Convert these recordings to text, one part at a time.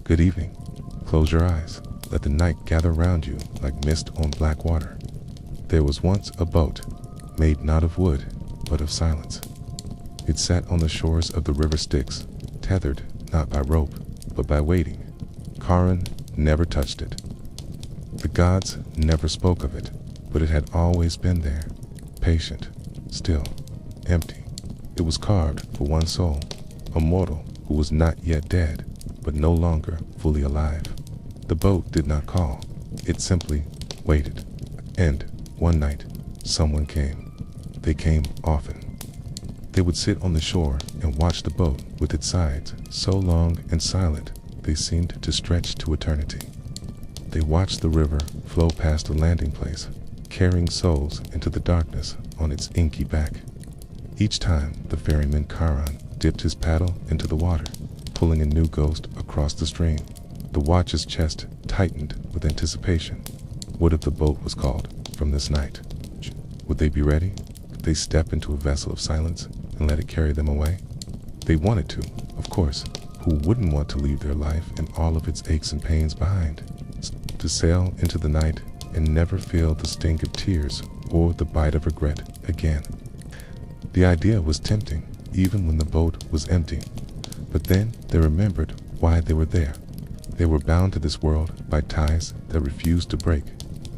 Good evening. Close your eyes. Let the night gather round you like mist on black water. There was once a boat, made not of wood, but of silence. It sat on the shores of the River Styx, tethered not by rope, but by waiting. Charon never touched it. The gods never spoke of it, but it had always been there, patient, still, empty. It was carved for one soul, a mortal who was not yet dead, but no longer fully alive. The boat did not call, it simply waited. And one night, someone came. They came often. They would sit on the shore and watch the boat with its sides so long and silent they seemed to stretch to eternity. They watched the river flow past the landing place, carrying souls into the darkness on its inky back. Each time the ferryman Charon dipped his paddle into the water, pulling a new ghost across the stream, the watcher's chest tightened with anticipation. What if the boat was called from this night? Would they be ready? Could they step into a vessel of silence and let it carry them away? They wanted to, of course. Who wouldn't want to leave their life and all of its aches and pains behind? To sail into the night and never feel the sting of tears or the bite of regret again. The idea was tempting, even when the boat was empty. But then they remembered why they were there. They were bound to this world by ties that refused to break,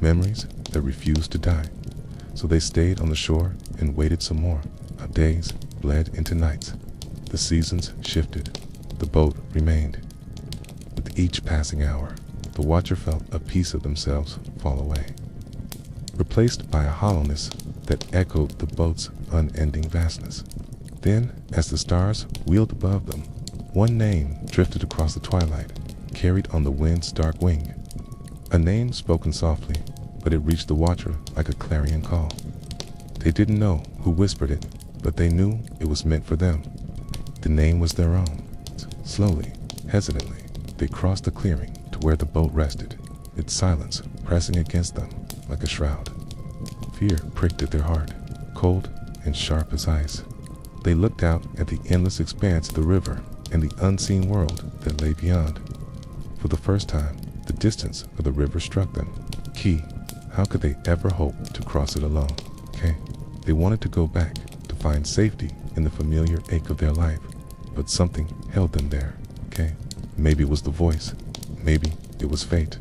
memories that refused to die. So they stayed on the shore and waited some more. Our days bled into nights. The seasons shifted. The boat remained. With each passing hour, the watcher felt a piece of themselves fall away, replaced by a hollowness that echoed the boat's unending vastness. Then, as the stars wheeled above them, one name drifted across the twilight, carried on the wind's dark wing. A name spoken softly, but it reached the watcher like a clarion call. They didn't know who whispered it, but they knew it was meant for them. The name was their own. Slowly, hesitantly, they crossed the clearing to where the boat rested, its silence pressing against them like a shroud. Fear pricked at their heart, cold and sharp as ice. They looked out at the endless expanse of the river and the unseen world that lay beyond. For the first time, the distance of the river struck them. Key, how could they ever hope to cross it alone? They wanted to go back, to find safety in the familiar ache of their life, but something held them there. Maybe it was the voice, maybe it was fate,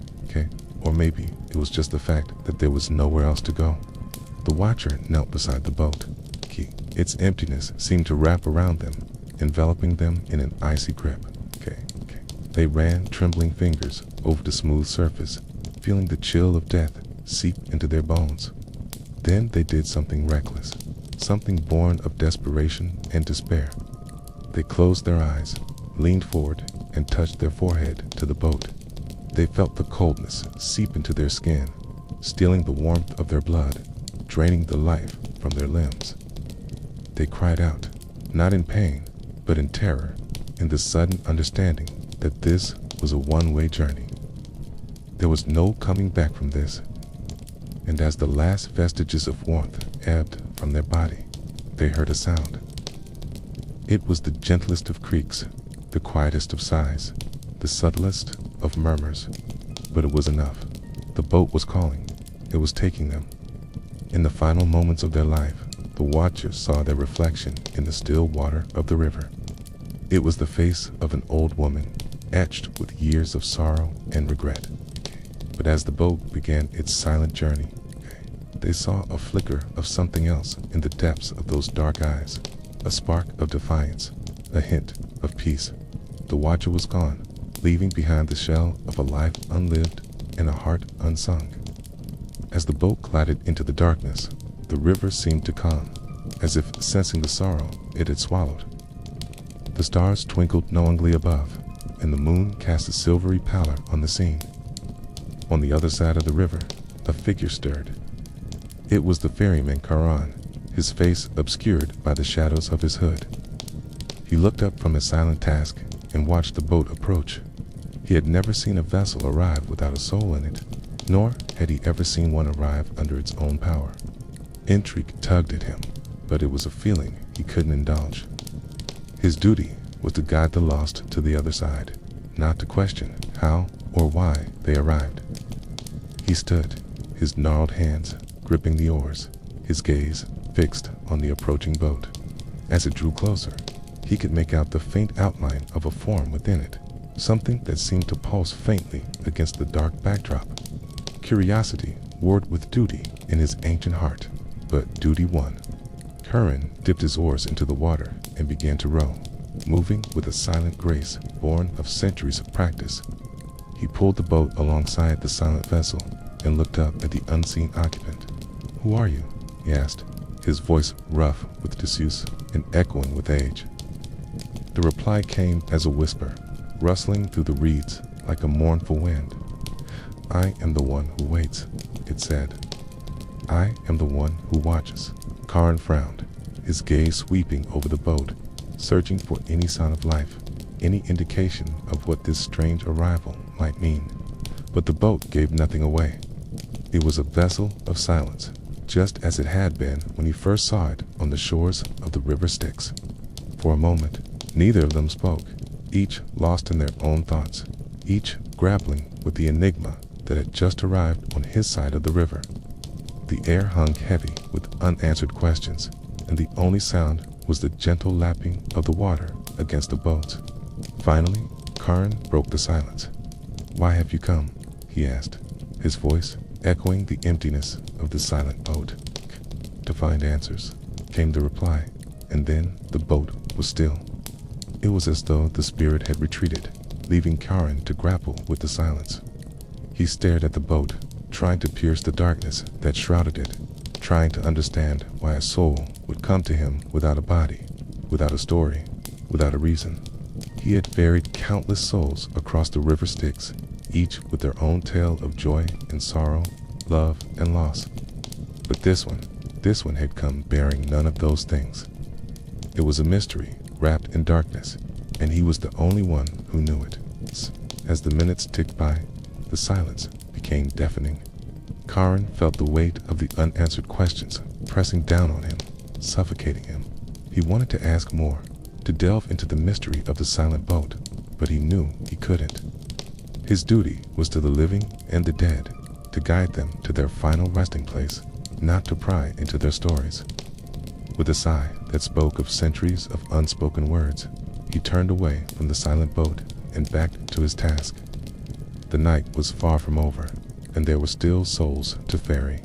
or maybe it was just the fact that there was nowhere else to go. The watcher knelt beside the boat. Its emptiness seemed to wrap around them, enveloping them in an icy grip. They ran trembling fingers over the smooth surface, feeling the chill of death seep into their bones. Then they did something reckless, something born of desperation and despair. They closed their eyes, leaned forward, and touched their forehead to the boat. They felt the coldness seep into their skin, stealing the warmth of their blood, draining the life from their limbs. They cried out, not in pain, but in terror, in the sudden understanding that this was a one-way journey. There was no coming back from this. And as the last vestiges of warmth ebbed from their body, they heard a sound. It was the gentlest of creaks, the quietest of sighs, the subtlest of murmurs, but it was enough. The boat was calling. It was taking them. In the final moments of their life, the watchers saw their reflection in the still water of the river. It was the face of an old woman, etched with years of sorrow and regret. But as the boat began its silent journey, they saw a flicker of something else in the depths of those dark eyes, a spark of defiance, a hint of peace. The watcher was gone, leaving behind the shell of a life unlived and a heart unsung. As the boat glided into the darkness, the river seemed to calm, as if sensing the sorrow it had swallowed. The stars twinkled knowingly above, and the moon cast a silvery pallor on the scene. On the other side of the river, a figure stirred. It was the ferryman Charon, his face obscured by the shadows of his hood. He looked up from his silent task and watched the boat approach. He had never seen a vessel arrive without a soul in it, nor had he ever seen one arrive under its own power. Intrigue tugged at him, but it was a feeling he couldn't indulge. His duty was to guide the lost to the other side, not to question how or why they arrived. He stood, his gnarled hands gripping the oars, his gaze fixed on the approaching boat. As it drew closer, he could make out the faint outline of a form within it, something that seemed to pulse faintly against the dark backdrop. Curiosity warred with duty in his ancient heart, but duty won. Curran dipped his oars into the water and began to row, moving with a silent grace born of centuries of practice. He pulled the boat alongside the silent vessel and looked up at the unseen occupant. "Who are you?" he asked, his voice rough with disuse and echoing with age. The reply came as a whisper, rustling through the reeds like a mournful wind. "I am the one who waits," it said. "I am the one who watches." Curran frowned, his gaze sweeping over the boat, searching for any sign of life, any indication of what this strange arrival might mean. But the boat gave nothing away. It was a vessel of silence, just as it had been when he first saw it on the shores of the River Styx. For a moment, neither of them spoke, each lost in their own thoughts, each grappling with the enigma that had just arrived on his side of the river. The air hung heavy with unanswered questions, and the only sound was the gentle lapping of the water against the boats. Finally, Curran broke the silence. "Why have you come?" he asked, his voice echoing the emptiness of the silent boat. "To find answers," came the reply, and then the boat was still. It was as though the spirit had retreated, leaving Curran to grapple with the silence. He stared at the boat, trying to pierce the darkness that shrouded it, trying to understand why a soul would come to him without a body, without a story, without a reason. He had ferried countless souls across the River Styx, each with their own tale of joy and sorrow, love and loss. But this one had come bearing none of those things. It was a mystery wrapped in darkness, and he was the only one who knew it. As the minutes ticked by, the silence became deafening. Curran felt the weight of the unanswered questions pressing down on him, suffocating him. He wanted to ask more, to delve into the mystery of the silent boat, but he knew he couldn't. His duty was to the living and the dead, to guide them to their final resting place, not to pry into their stories. With a sigh that spoke of centuries of unspoken words, he turned away from the silent boat and back to his task. The night was far from over, and there were still souls to ferry.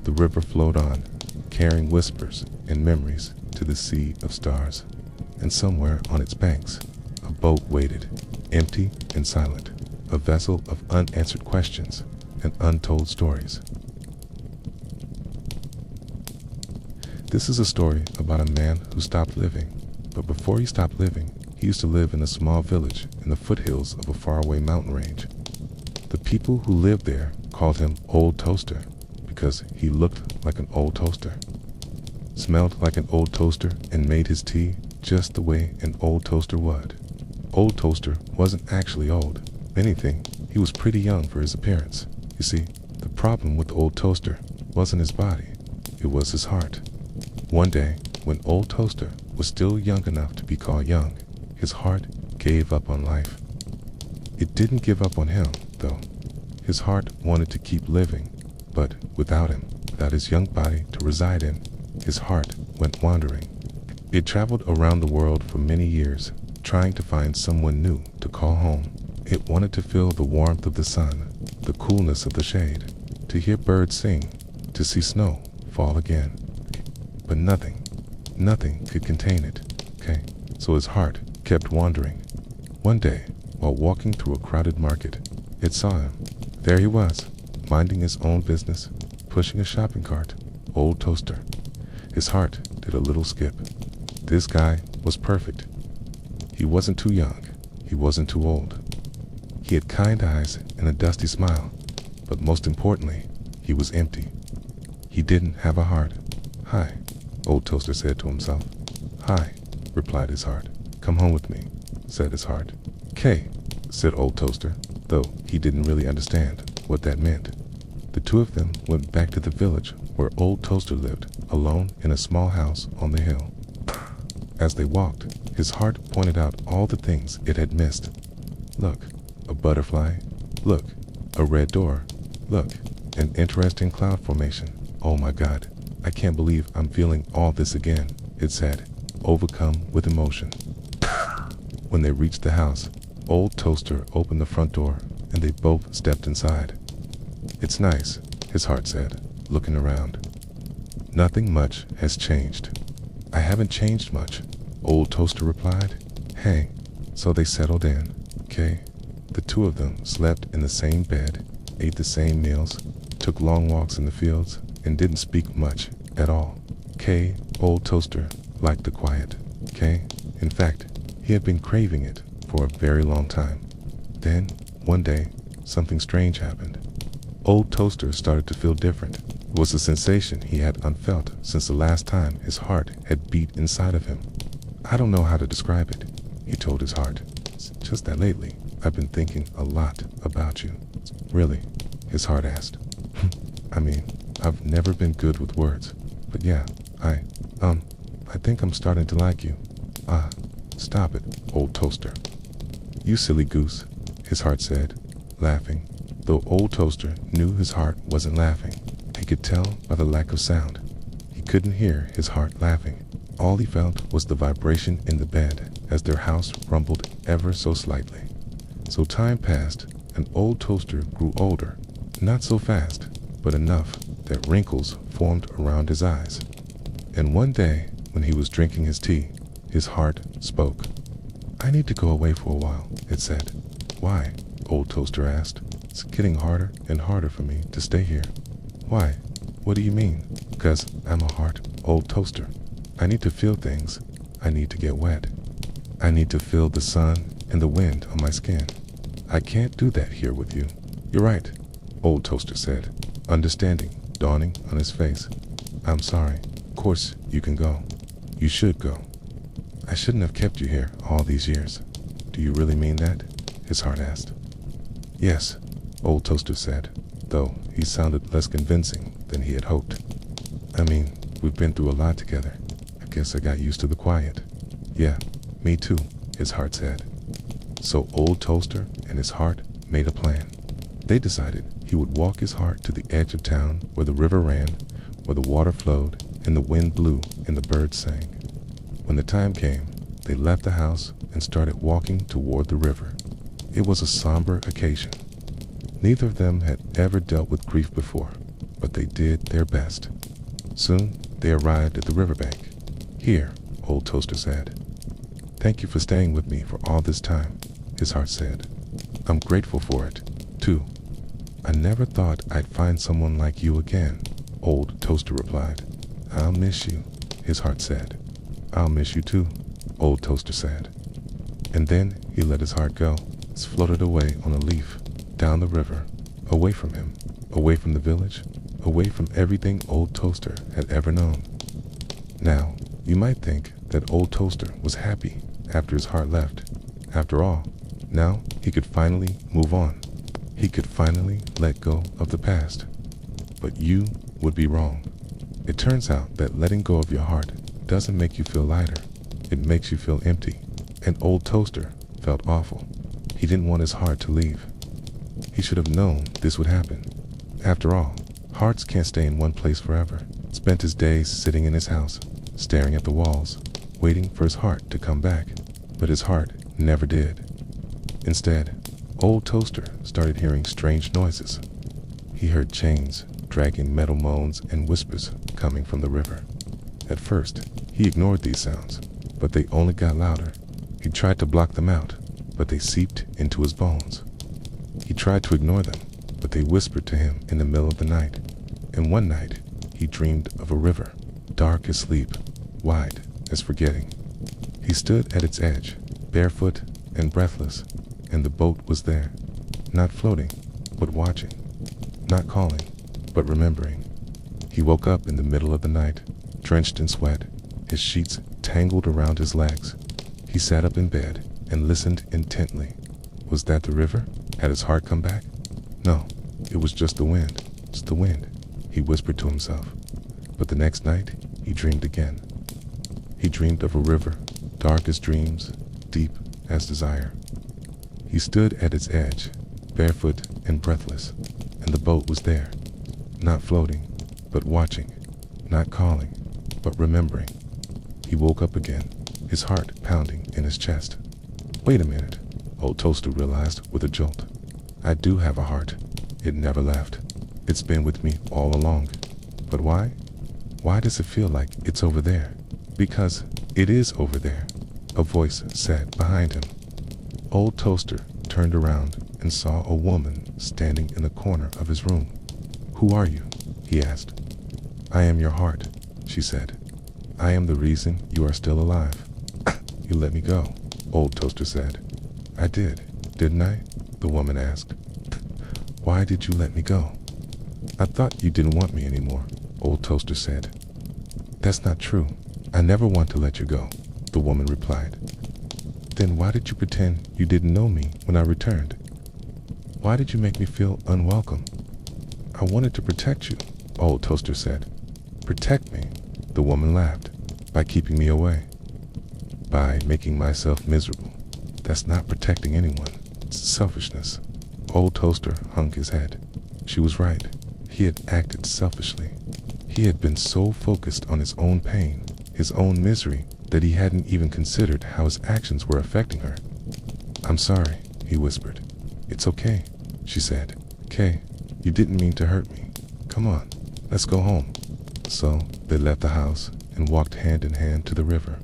The river flowed on, carrying whispers and memories to the sea of stars, and somewhere on its banks, a boat waited, empty and silent, a vessel of unanswered questions and untold stories. This is a story about a man who stopped living, but before he stopped living, he used to live in a small village in the foothills of a faraway mountain range. The people who lived there called him Old Toaster because he looked like an old toaster, smelled like an old toaster, and made his tea just the way an old toaster would. Old Toaster wasn't actually old. If anything, he was pretty young for his appearance. You see, the problem with Old Toaster wasn't his body, it was his heart. One day, when Old Toaster was still young enough to be called young, his heart gave up on life. It didn't give up on him, though. His heart wanted to keep living, but without him, without his young body to reside in, his heart went wandering. It traveled around the world for many years, trying to find someone new to call home. It wanted to feel the warmth of the sun, the coolness of the shade, to hear birds sing, to see snow fall again. But nothing could contain it, okay? So his heart kept wandering. One day, while walking through a crowded market, it saw him. There he was, minding his own business, pushing a shopping cart, Old Toaster. His heart did a little skip. This guy was perfect. He wasn't too young, he wasn't too old. He had kind eyes and a dusty smile, but most importantly, he was empty. He didn't have a heart. "Hi," Old Toaster said to himself. "Hi," replied his heart. "Come home with me," said his heart. "'Kay," said Old Toaster, though he didn't really understand what that meant. The two of them went back to the village where Old Toaster lived, alone in a small house on the hill. As they walked, his heart pointed out all the things it had missed. Look, a butterfly. Look, a red door. Look, an interesting cloud formation. Oh my God, I can't believe I'm feeling all this again, it said, overcome with emotion. When they reached the house, Old Toaster opened the front door and they both stepped inside. It's nice, his heart said, looking around. Nothing much has changed. I haven't changed much, Old Toaster replied. Hey, so they settled in, okay? The two of them slept in the same bed, ate the same meals, took long walks in the fields, and didn't speak much at all. K, Old Toaster, liked the quiet. K, in fact, he had been craving it for a very long time. Then, one day, something strange happened. Old Toaster started to feel different. It was a sensation he had unfelt since the last time his heart had beat inside of him. I don't know how to describe it, he told his heart. It's just that lately, I've been thinking a lot about you. Really? His heart asked. I mean, I've never been good with words, but yeah, I think I'm starting to like you. Stop it, Old Toaster. You silly goose, his heart said, laughing. Though Old Toaster knew his heart wasn't laughing, he could tell by the lack of sound. He couldn't hear his heart laughing. All he felt was the vibration in the bed as their house rumbled ever so slightly. So time passed, and Old Toaster grew older, not so fast, but enough that wrinkles formed around his eyes. And one day, when he was drinking his tea, his heart spoke. I need to go away for a while, it said. Why? Old Toaster asked. It's getting harder and harder for me to stay here. Why? What do you mean? 'Cause I'm a heart, Old Toaster. I need to feel things. I need to get wet. I need to feel the sun and the wind on my skin. I can't do that here with you. You're right, Old Toaster said, understanding dawning on his face. I'm sorry. Of course you can go. You should go. I shouldn't have kept you here all these years. Do you really mean that? His heart asked. Yes, Old Toaster said, though he sounded less convincing than he had hoped. I mean, we've been through a lot together. I guess I got used to the quiet. Yeah, me too, his heart said. So Old Toaster and his heart made a plan. They decided he would walk his heart to the edge of town where the river ran, where the water flowed, and the wind blew and the birds sang. When the time came, they left the house and started walking toward the river. It was a somber occasion. Neither of them had ever dealt with grief before, but they did their best. Soon, they arrived at the riverbank. Here, Old Toaster said. Thank you for staying with me for all this time, his heart said. I'm grateful for it, too. I never thought I'd find someone like you again, Old Toaster replied. I'll miss you, his heart said. I'll miss you too, Old Toaster said. And then he let his heart go. It floated away on a leaf, down the river, away from him, away from the village, away from everything Old Toaster had ever known. Now, you might think that Old Toaster was happy after his heart left. After all, now he could finally move on. He could finally let go of the past. But you would be wrong. It turns out that letting go of your heart doesn't make you feel lighter. It makes you feel empty. And Old Toaster felt awful. He didn't want his heart to leave. He should have known this would happen. After all, hearts can't stay in one place forever. Spent his days sitting in his house, staring at the walls, waiting for his heart to come back. But his heart never did. Instead, Old Toaster started hearing strange noises. He heard chains dragging metal moans and whispers coming from the river. At first, he ignored these sounds, but they only got louder. He tried to block them out, but they seeped into his bones. He tried to ignore them, but they whispered to him in the middle of the night. And one night, he dreamed of a river, dark as sleep, wide as forgetting. He stood at its edge, barefoot and breathless, and the boat was there, not floating, but watching, not calling, but remembering. He woke up in the middle of the night, drenched in sweat, his sheets tangled around his legs. He sat up in bed and listened intently. Was that the river? Had his heart come back? No, it was just the wind. It's the wind, he whispered to himself. But the next night, he dreamed again. He dreamed of a river, dark as dreams, deep as desire. He stood at its edge, barefoot and breathless, and the boat was there, not floating, but watching, not calling, but remembering. He woke up again, his heart pounding in his chest. Wait a minute, old Toaster realized with a jolt. I do have a heart. It never left. It's been with me all along. But why? Why does it feel like it's over there? Because it is over there, a voice said behind him. Old Toaster turned around and saw a woman standing in the corner of his room. Who are you? He asked. I am your heart, she said. I am the reason you are still alive. You let me go, Old Toaster said. I did, didn't I? The woman asked. Why did you let me go? I thought you didn't want me anymore, Old Toaster said. That's not true. I never want to let you go, the woman replied. Then why did you pretend you didn't know me when I returned? Why did you make me feel unwelcome? I wanted to protect you, Old Toaster said. Protect me, the woman laughed. By keeping me away. By making myself miserable. That's not protecting anyone. It's selfishness. Old Toaster hung his head. She was right. He had acted selfishly. He had been so focused on his own pain, his own misery, that he hadn't even considered how his actions were affecting her. I'm sorry, he whispered. It's okay, she said. Okay, you didn't mean to hurt me. Come on, let's go home. So they left the house and walked hand in hand to the river.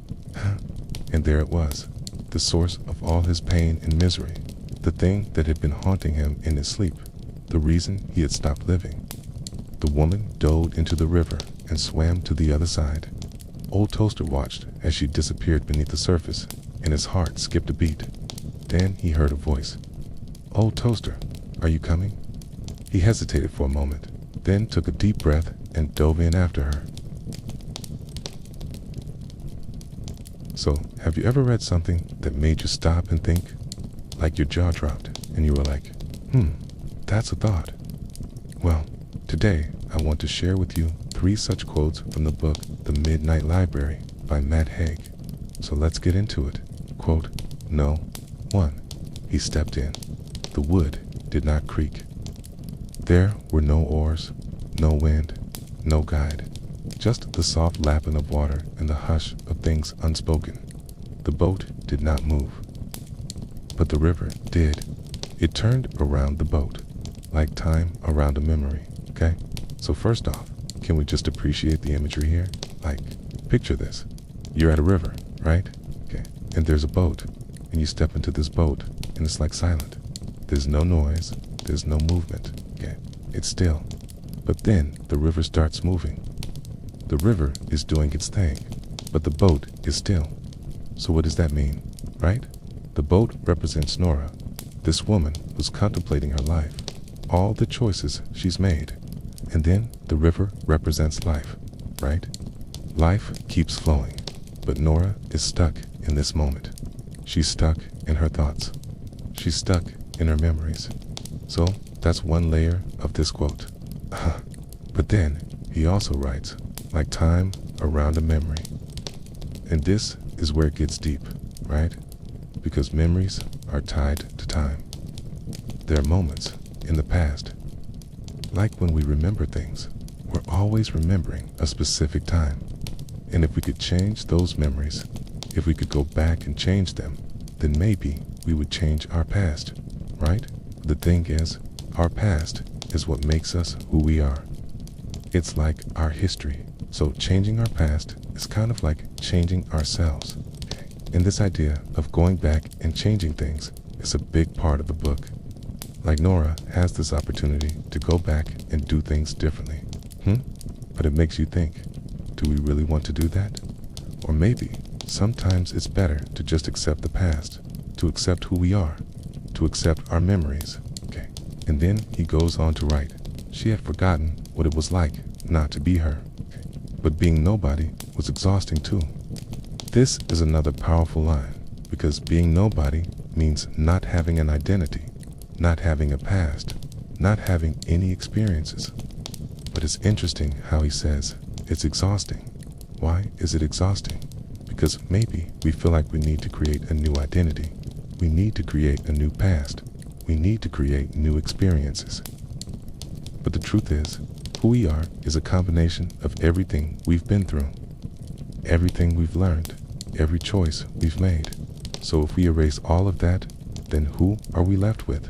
And there it was, the source of all his pain and misery, the thing that had been haunting him in his sleep, the reason he had stopped living. The woman dove into the river and swam to the other side. Old Toaster watched as she disappeared beneath the surface, and his heart skipped a beat. Then he heard a voice. Old Toaster, are you coming? He hesitated for a moment, then took a deep breath and dove in after her. So, have you ever read something that made you stop and think? Like your jaw dropped, and you were like, that's a thought. Well, today I want to share with you 3 such quotes from the book The Midnight Library by Matt Haig. So let's get into it. Quote, No. 1. He stepped in. The wood did not creak. There were no oars, no wind, no guide. Just the soft lapping of water and the hush of things unspoken. The boat did not move. But the river did. It turned around the boat, like time around a memory, okay? So first off, can we just appreciate the imagery here? Like, picture this. You're at a river, right? Okay. And there's a boat, and you step into this boat, and it's like silent. There's no noise, there's no movement, okay? It's still. But then the river starts moving. The river is doing its thing, but the boat is still. So what does that mean, right? The boat represents Nora, this woman who's contemplating her life, all the choices she's made. And then the river represents life, right? Life keeps flowing, but Nora is stuck in this moment. She's stuck in her thoughts. She's stuck in her memories. So that's one layer of this quote. But then he also writes, like time around a memory. And this is where it gets deep, right? Because memories are tied to time. There are moments in the past. Like when we remember things, we're always remembering a specific time. And if we could change those memories, if we could go back and change them, then maybe we would change our past, right? The thing is, our past is what makes us who we are. It's like our history. So changing our past is kind of like changing ourselves. And this idea of going back and changing things is a big part of the book. Like Nora has this opportunity to go back and do things differently. But it makes you think, do we really want to do that? Or maybe sometimes it's better to just accept the past, to accept who we are, to accept our memories. Okay. And then he goes on to write, she had forgotten what it was like not to be her. Okay. But being nobody was exhausting too. This is another powerful line, because being nobody means not having an identity, not having a past, not having any experiences. But it's interesting how he says it's exhausting. Why is it exhausting? Because maybe we feel like we need to create a new identity. we need to create a new past. We need to create new experiences. But the truth is, who we are is a combination of everything we've been through, everything we've learned, every choice we've made. So if we erase all of that, then who are we left with?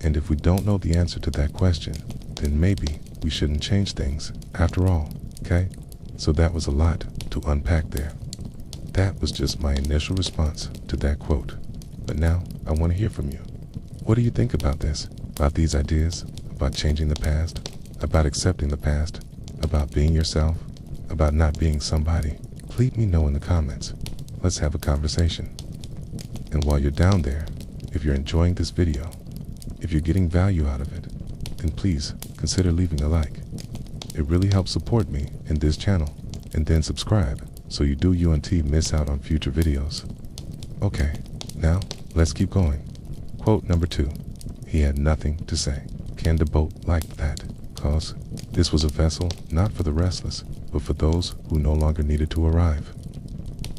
And if we don't know the answer to that question, then maybe we shouldn't change things after all, okay? So that was a lot to unpack there. That was just my initial response to that quote. But now I want to hear from you. What do you think about this? About these ideas? About changing the past? About accepting the past? About being yourself? About not being somebody? Please let me know in the comments. Let's have a conversation. And while you're down there, if you're enjoying this video, if you're getting value out of it, then please consider leaving a like. It really helps support me in this channel. And then subscribe so you don't miss out on future videos. Okay, now let's keep going. Quote number 2. He had nothing to say. Can the boat like that? Cause this was a vessel not for the restless, but for those who no longer needed to arrive.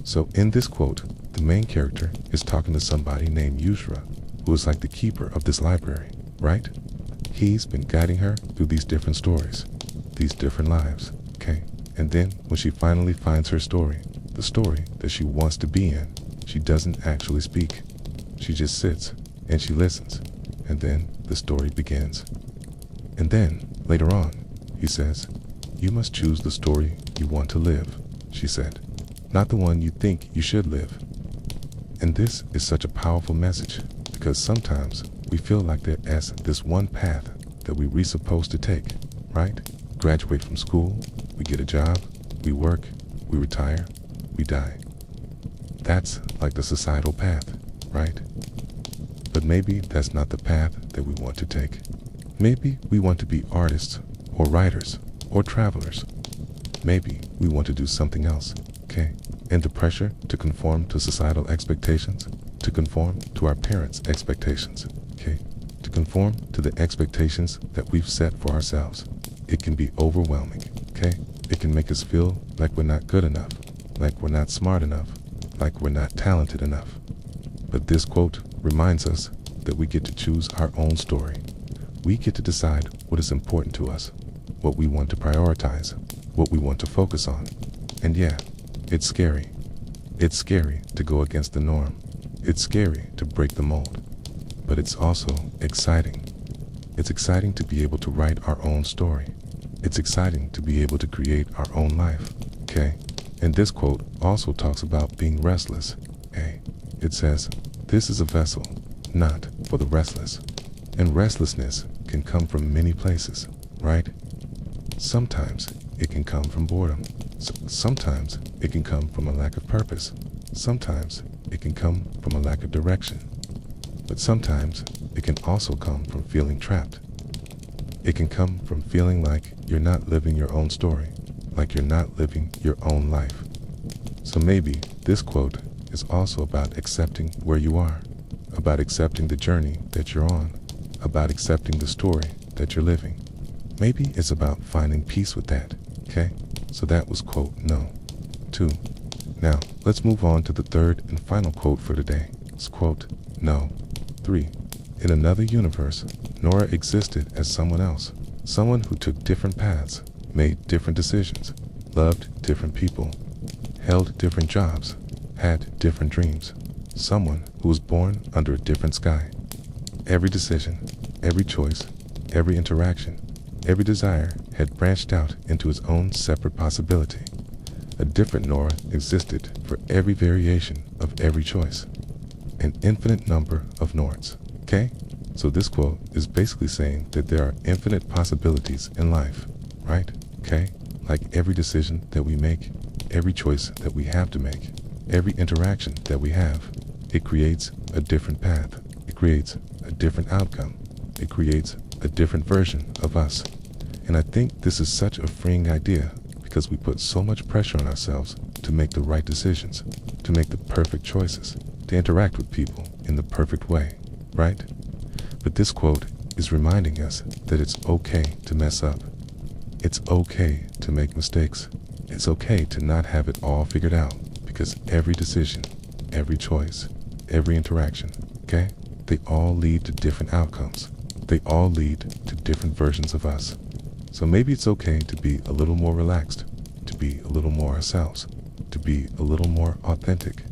So in this quote, the main character is talking to somebody named Yusra, who is like the keeper of this library, right? He's been guiding her through these different stories, these different lives, okay? And then when she finally finds her story, the story that she wants to be in, she doesn't actually speak. She just sits and she listens, and then the story begins. And then, later on, he says, "You must choose the story you want to live," she said, "not the one you think you should live." And this is such a powerful message, because sometimes we feel like there's this one path that we're supposed to take, right? Graduate from school, we get a job, we work, we retire, we die. That's like the societal path, right? But maybe that's not the path that we want to take. Maybe we want to be artists, or writers, or travelers. Maybe we want to do something else, okay? And the pressure to conform to societal expectations, to conform to our parents' expectations, okay? To conform to the expectations that we've set for ourselves. It can be overwhelming, okay? It can make us feel like we're not good enough, like we're not smart enough, like we're not talented enough. But this quote reminds us that we get to choose our own story. We get to decide what is important to us, what we want to prioritize, what we want to focus on. And yeah, it's scary. It's scary to go against the norm. It's scary to break the mold. But it's also exciting. It's exciting to be able to write our own story. It's exciting to be able to create our own life, okay? And this quote also talks about being restless, okay? It says, "This is a vessel, not for the restless." And restlessness can come from many places, right? Sometimes it can come from boredom. Sometimes it can come from a lack of purpose. Sometimes it can come from a lack of direction. But sometimes it can also come from feeling trapped. It can come from feeling like you're not living your own story, like you're not living your own life. So maybe this quote is also about accepting where you are, about accepting the journey that you're on, about accepting the story that you're living. Maybe it's about finding peace with that, okay? So that was quote no. 2. Now, let's move on to the third and final quote for today. It's quote no. 3. In another universe, Nora existed as someone else, someone who took different paths, made different decisions, loved different people, held different jobs, had different dreams, someone who was born under a different sky. Every decision, every choice, every interaction, every desire had branched out into its own separate possibility. A different Nora existed for every variation of every choice. An infinite number of Nords, okay? So this quote is basically saying that there are infinite possibilities in life, right? Okay? Like every decision that we make, every choice that we have to make, every interaction that we have, it creates a different path. It creates a different outcome. It creates a different version of us. And I think this is such a freeing idea because we put so much pressure on ourselves to make the right decisions, to make the perfect choices, to interact with people in the perfect way, right? But this quote is reminding us that it's okay to mess up. It's okay to make mistakes. It's okay to not have it all figured out because every decision, every choice, every interaction, okay? They all lead to different outcomes. They all lead to different versions of us. So maybe it's okay to be a little more relaxed, to be a little more ourselves, to be a little more authentic.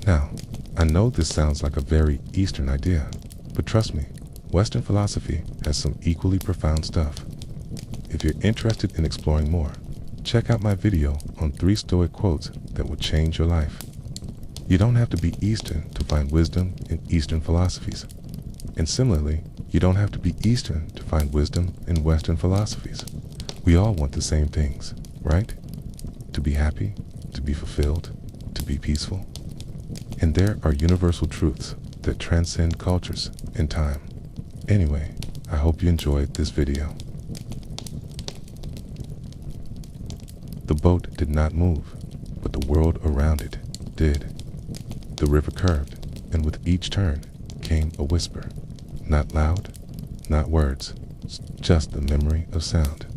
Now, I know this sounds like a very Eastern idea, but trust me, Western philosophy has some equally profound stuff. If you're interested in exploring more, check out my video on 3 Stoic quotes that will change your life. You don't have to be Eastern to find wisdom in Eastern philosophies. And similarly, you don't have to be Eastern to find wisdom in Western philosophies. We all want the same things, right? To be happy, to be fulfilled, to be peaceful. And there are universal truths that transcend cultures and time. Anyway, I hope you enjoyed this video. The boat did not move, but the world around it did. The river curved, and with each turn came a whisper. Not loud, not words, just the memory of sound.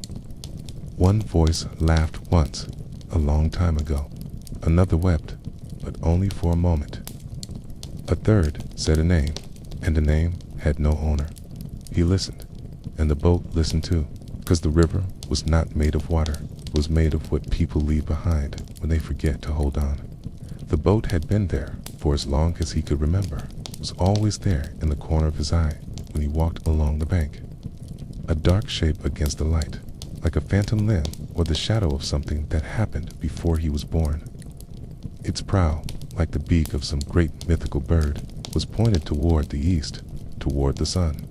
One voice laughed once, a long time ago. Another wept, but only for a moment. A third said a name, and the name had no owner. He listened, and the boat listened too, because the river was not made of water. It was made of what people leave behind when they forget to hold on. The boat had been there for as long as he could remember. It was always there in the corner of his eye when he walked along the bank. A dark shape against the light, like a phantom limb or the shadow of something that happened before he was born. Its prow, like the beak of some great mythical bird, was pointed toward the east, toward the sun.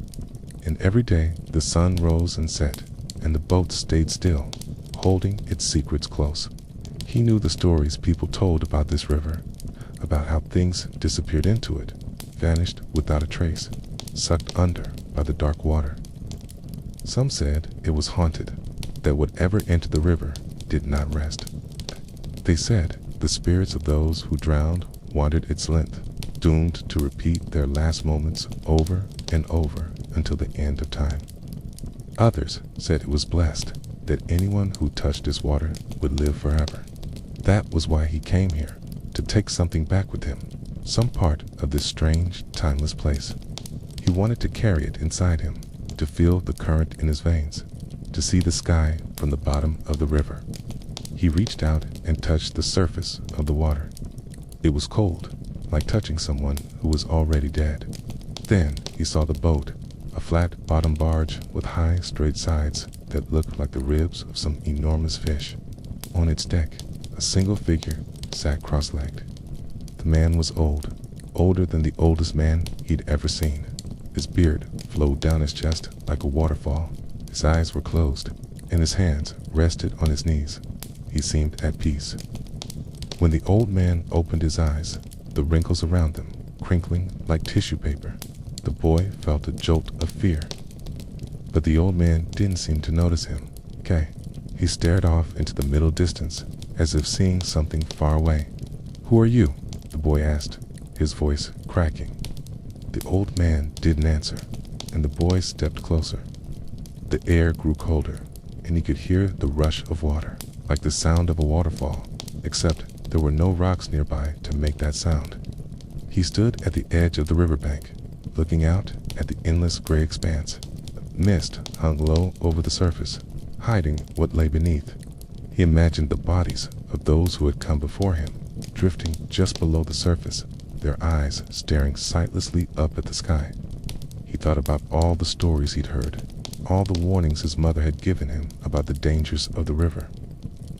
And every day the sun rose and set, and the boat stayed still, holding its secrets close. He knew the stories people told about this river, about how things disappeared into it, vanished without a trace, sucked under by the dark water. Some said it was haunted, that whatever entered the river did not rest. They said the spirits of those who drowned wandered its length, doomed to repeat their last moments over and over until the end of time. Others said it was blessed, that anyone who touched this water would live forever. That was why he came here, to take something back with him, some part of this strange, timeless place. He wanted to carry it inside him, to feel the current in his veins, to see the sky from the bottom of the river. He reached out and touched the surface of the water. It was cold, like touching someone who was already dead. Then he saw the boat, a flat-bottomed barge with high, straight sides that looked like the ribs of some enormous fish. On its deck, a single figure sat cross-legged. The man was old, older than the oldest man he'd ever seen. His beard flowed down his chest like a waterfall. His eyes were closed, and his hands rested on his knees. He seemed at peace. When the old man opened his eyes, the wrinkles around them crinkling like tissue paper, the boy felt a jolt of fear. But the old man didn't seem to notice him. He stared off into the middle distance, as if seeing something far away. "Who are you?" the boy asked, his voice cracking. The old man didn't answer, and the boy stepped closer. The air grew colder, and he could hear the rush of water, like the sound of a waterfall, except there were no rocks nearby to make that sound. He stood at the edge of the riverbank, looking out at the endless gray expanse. Mist hung low over the surface, hiding what lay beneath. He imagined the bodies of those who had come before him, drifting just below the surface, their eyes staring sightlessly up at the sky. He thought about all the stories he'd heard, all the warnings his mother had given him about the dangers of the river.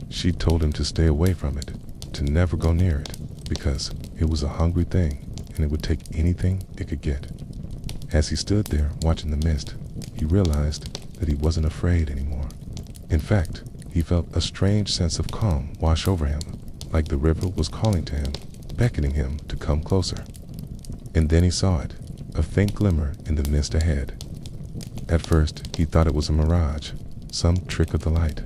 She'd told him to stay away from it, to never go near it, because it was a hungry thing and it would take anything it could get. As he stood there watching the mist, he realized that he wasn't afraid anymore. In fact, he felt a strange sense of calm wash over him, like the river was calling to him, beckoning him to come closer. And then he saw it, a faint glimmer in the mist ahead. At first, he thought it was a mirage, some trick of the light.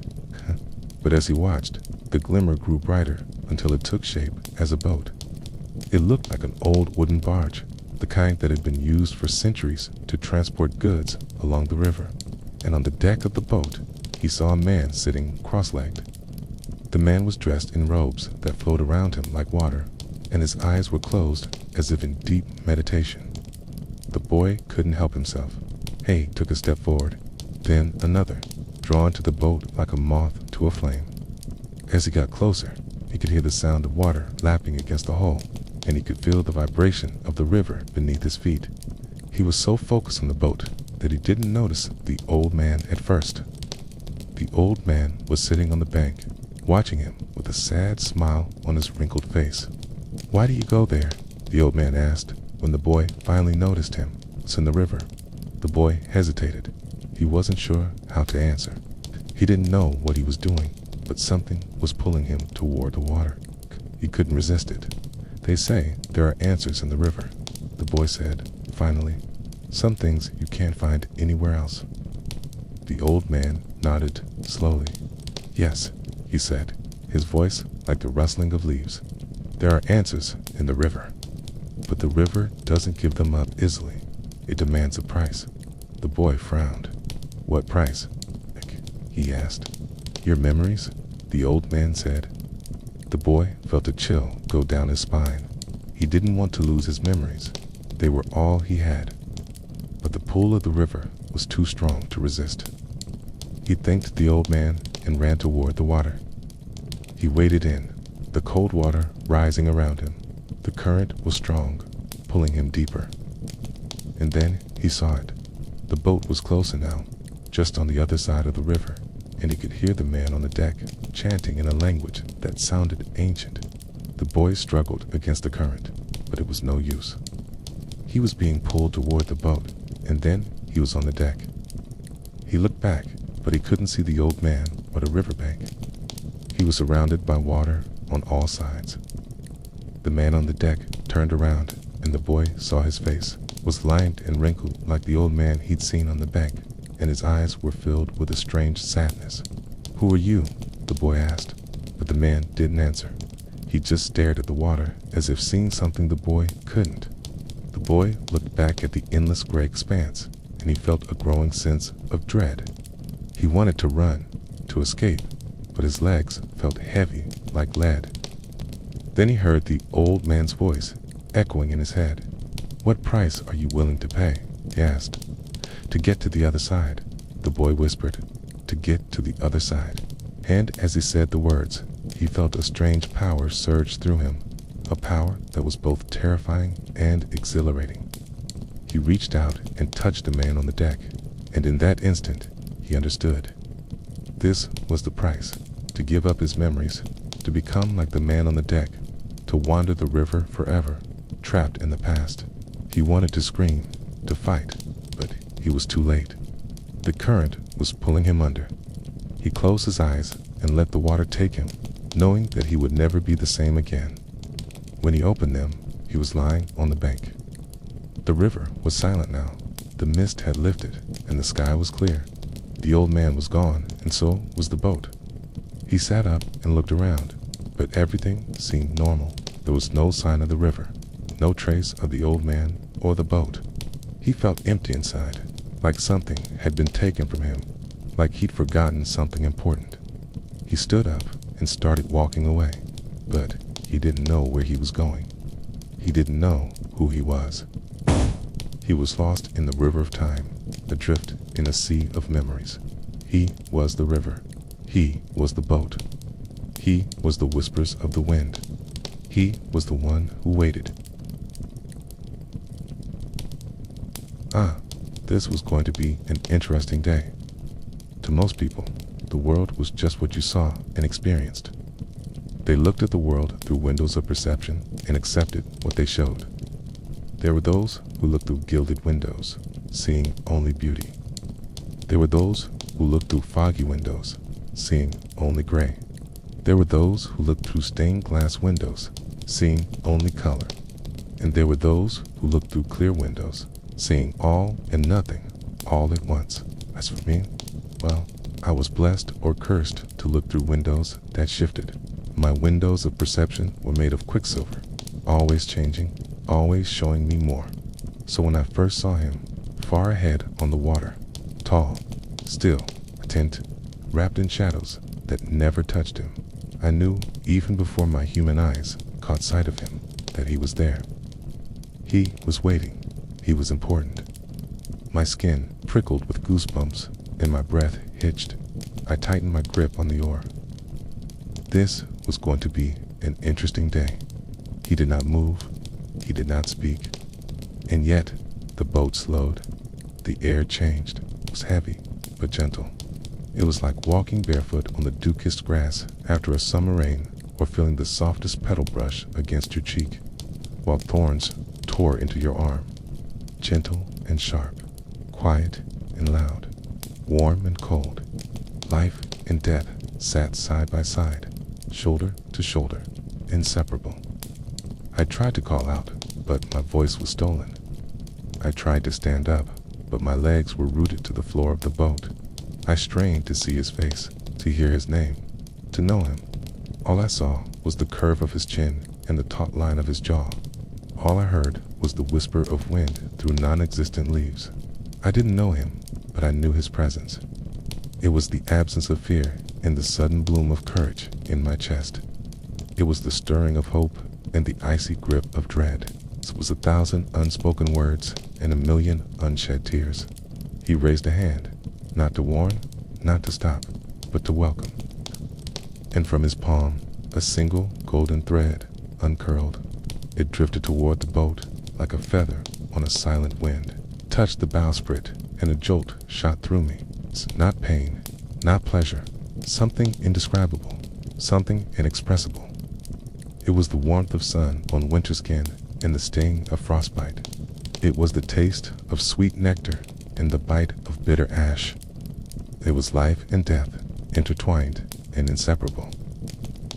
But as he watched, the glimmer grew brighter until it took shape as a boat. It looked like an old wooden barge, the kind that had been used for centuries to transport goods along the river. And on the deck of the boat, he saw a man sitting cross-legged. The man was dressed in robes that flowed around him like water, and his eyes were closed as if in deep meditation. The boy couldn't help himself. He took a step forward, then another, drawn to the boat like a moth to a flame. As he got closer, he could hear the sound of water lapping against the hull, and he could feel the vibration of the river beneath his feet. He was so focused on the boat that he didn't notice the old man at first. The old man was sitting on the bank, watching him with a sad smile on his wrinkled face. "Why do you go there?" the old man asked when the boy finally noticed him. "It's in the river." The boy hesitated. He wasn't sure how to answer. He didn't know what he was doing, but something was pulling him toward the water. He couldn't resist it. "They say there are answers in the river," the boy said, finally. "Some things you can't find anywhere else." The old man nodded slowly. "Yes," he said, his voice like the rustling of leaves. "There are answers in the river. But the river doesn't give them up easily. It demands a price." The boy frowned. "What price?" he asked. "Your memories," the old man said. The boy felt a chill go down his spine. He didn't want to lose his memories. They were all he had. But the pull of the river was too strong to resist. He thanked the old man and ran toward the water. He waded in, the cold water rising around him. The current was strong, pulling him deeper. And then he saw it. The boat was closer now, just on the other side of the river, and he could hear the man on the deck chanting in a language that sounded ancient. The boy struggled against the current, but it was no use. He was being pulled toward the boat, and then he was on the deck. He looked back, but he couldn't see the old man or the riverbank. He was surrounded by water on all sides. The man on the deck turned around, and the boy saw his face was lined and wrinkled like the old man he'd seen on the bank, and his eyes were filled with a strange sadness. "Who are you?" the boy asked, but the man didn't answer. He just stared at the water as if seeing something the boy couldn't. The boy looked back at the endless gray expanse, and he felt a growing sense of dread. He wanted to run, to escape, but his legs felt heavy like lead. Then he heard the old man's voice echoing in his head. "What price are you willing to pay?" he asked. "To get to the other side," the boy whispered. "To get to the other side." And as he said the words, he felt a strange power surge through him, a power that was both terrifying and exhilarating. He reached out and touched the man on the deck, and in that instant, he understood. This was the price: to give up his memories, to become like the man on the deck, to wander the river forever, trapped in the past. He wanted to scream, to fight, but he was too late. The current was pulling him under. He closed his eyes and let the water take him, knowing that he would never be the same again. When he opened them, he was lying on the bank. The river was silent now. The mist had lifted, and the sky was clear. The old man was gone, and so was the boat. He sat up and looked around, but everything seemed normal. There was no sign of the river, no trace of the old man or the boat. He felt empty inside, like something had been taken from him, like he'd forgotten something important. He stood up and started walking away, but he didn't know where he was going. He didn't know who he was. He was lost in the river of time, adrift in a sea of memories. He was the river. He was the boat. He was the whispers of the wind. He was the one who waited. This was going to be an interesting day. To most people, the world was just what you saw and experienced. They looked at the world through windows of perception and accepted what they showed. There were those who looked through gilded windows, seeing only beauty. There were those who looked through foggy windows, seeing only gray. There were those who looked through stained glass windows, seeing only color. And there were those who looked through clear windows, seeing all and nothing, all at once. As for me, well, I was blessed or cursed to look through windows that shifted. My windows of perception were made of quicksilver, always changing, always showing me more. So when I first saw him, far ahead on the water, tall, still, attentive, wrapped in shadows that never touched him, I knew even before my human eyes caught sight of him, that he was there. He was waiting. He was important. My skin prickled with goosebumps and my breath hitched. I tightened my grip on the oar. This was going to be an interesting day. He did not move. He did not speak. And yet, the boat slowed. The air changed. It was heavy, but gentle. It was like walking barefoot on the dew-kissed grass after a summer rain, or feeling the softest pedal brush against your cheek, while thorns tore into your arm. Gentle and sharp, quiet and loud, warm and cold. Life and death sat side by side, shoulder to shoulder, inseparable. I tried to call out, but my voice was stolen. I tried to stand up, but my legs were rooted to the floor of the boat. I strained to see his face, to hear his name, to know him. All I saw was the curve of his chin and the taut line of his jaw. All I heard was the whisper of wind through non-existent leaves. I didn't know him, but I knew his presence. It was the absence of fear and the sudden bloom of courage in my chest. It was the stirring of hope and the icy grip of dread. It was 1,000 unspoken words and 1,000,000 unshed tears. He raised a hand, not to warn, not to stop, but to welcome. And from his palm, a single golden thread uncurled. It drifted toward the boat like a feather on a silent wind, touched the bowsprit, and a jolt shot through me. It's not pain, not pleasure, something indescribable, something inexpressible. It was the warmth of sun on winter skin and the sting of frostbite. It was the taste of sweet nectar and the bite of bitter ash. It was life and death, intertwined and inseparable.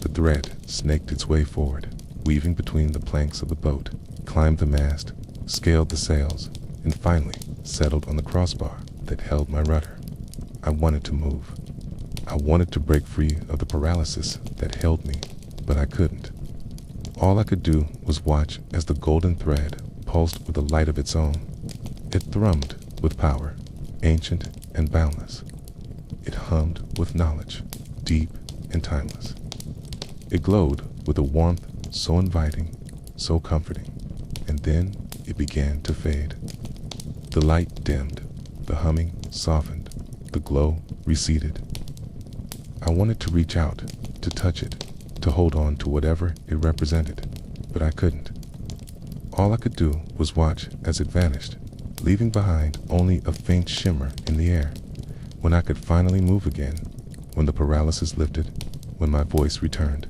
The thread snaked its way forward, weaving between the planks of the boat, climbed the mast, scaled the sails, and finally settled on the crossbar that held my rudder. I wanted to move. I wanted to break free of the paralysis that held me, but I couldn't. All I could do was watch as the golden thread pulsed with a light of its own. It thrummed with power, ancient and boundless. It hummed with knowledge, deep and timeless. It glowed with a warmth so inviting, so comforting, and then it began to fade. The light dimmed, the humming softened, the glow receded. I wanted to reach out, to touch it, to hold on to whatever it represented, but I couldn't. All I could do was watch as it vanished, leaving behind only a faint shimmer in the air. When I could finally move again, when the paralysis lifted, when my voice returned,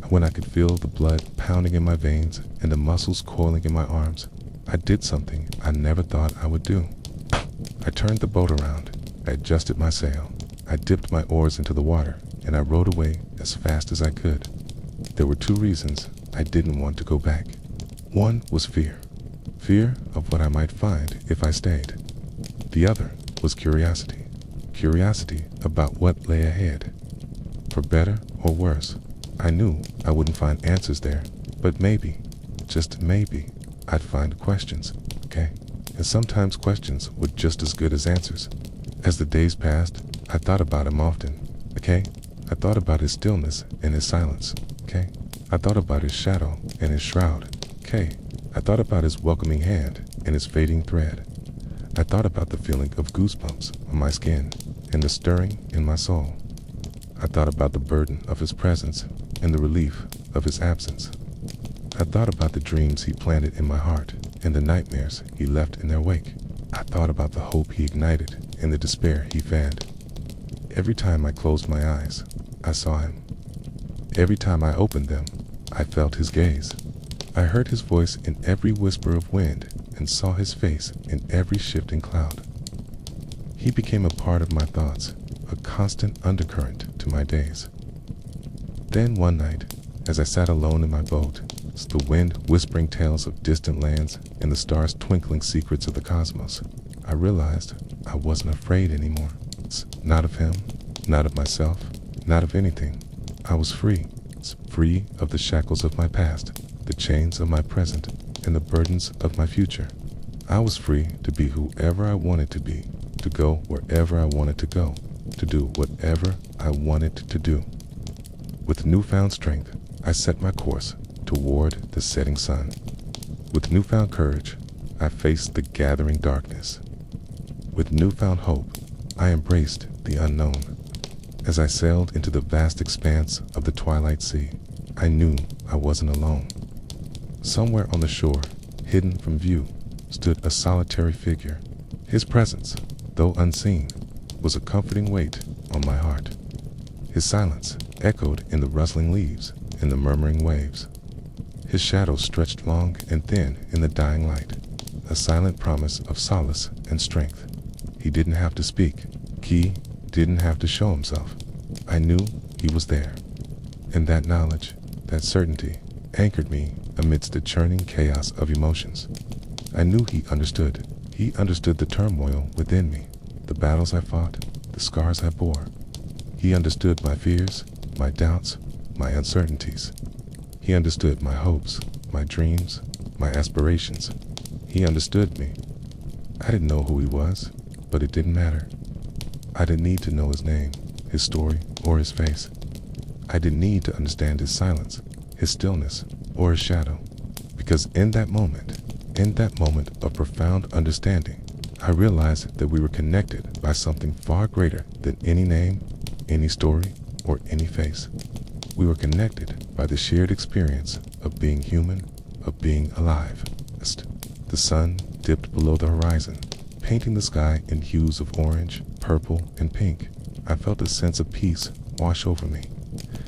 when I could feel the blood pounding in my veins and the muscles coiling in my arms, I did something I never thought I would do. I turned the boat around, I adjusted my sail, I dipped my oars into the water, and I rowed away as fast as I could. There were 2 reasons I didn't want to go back. One was fear. Fear of what I might find if I stayed. The other was curiosity. Curiosity about what lay ahead. For better or worse, I knew I wouldn't find answers there, but maybe, just maybe, I'd find questions, okay? And sometimes questions were just as good as answers. As the days passed, I thought about him often, okay? I thought about his stillness and his silence, okay? I thought about his shadow and his shroud, okay? I thought about his welcoming hand and his fading thread. I thought about the feeling of goosebumps on my skin and the stirring in my soul. I thought about the burden of his presence and the relief of his absence. I thought about the dreams he planted in my heart and the nightmares he left in their wake. I thought about the hope he ignited and the despair he fanned. Every time I closed my eyes, I saw him. Every time I opened them, I felt his gaze. I heard his voice in every whisper of wind and saw his face in every shifting cloud. He became a part of my thoughts, a constant undercurrent to my days. Then one night, as I sat alone in my boat, the wind whispering tales of distant lands and the stars twinkling secrets of the cosmos, I realized I wasn't afraid anymore. Not of him, not of myself, not of anything. I was free, free of the shackles of my past, the chains of my present, and the burdens of my future. I was free to be whoever I wanted to be, to go wherever I wanted to go, to do whatever I wanted to do. With newfound strength, I set my course toward the setting sun. With newfound courage, I faced the gathering darkness. With newfound hope, I embraced the unknown. As I sailed into the vast expanse of the twilight sea, I knew I wasn't alone. Somewhere on the shore, hidden from view, stood a solitary figure. His presence, though unseen, was a comforting weight on my heart. His silence echoed in the rustling leaves and the murmuring waves. His shadow stretched long and thin in the dying light, a silent promise of solace and strength. He didn't have to speak. He didn't have to show himself. I knew he was there. And that knowledge, that certainty, anchored me amidst the churning chaos of emotions. I knew he understood. He understood the turmoil within me, the battles I fought, the scars I bore. He understood my fears, my doubts, my uncertainties. He understood my hopes, my dreams, my aspirations. He understood me. I didn't know who he was, but it didn't matter. I didn't need to know his name, his story, or his face. I didn't need to understand his silence, his stillness, or his shadow. Because in that moment of profound understanding, I realized that we were connected by something far greater than any name, any story, or any face. We were connected by the shared experience of being human, of being alive. The sun dipped below the horizon, painting the sky in hues of orange, purple, and pink. I felt a sense of peace wash over me.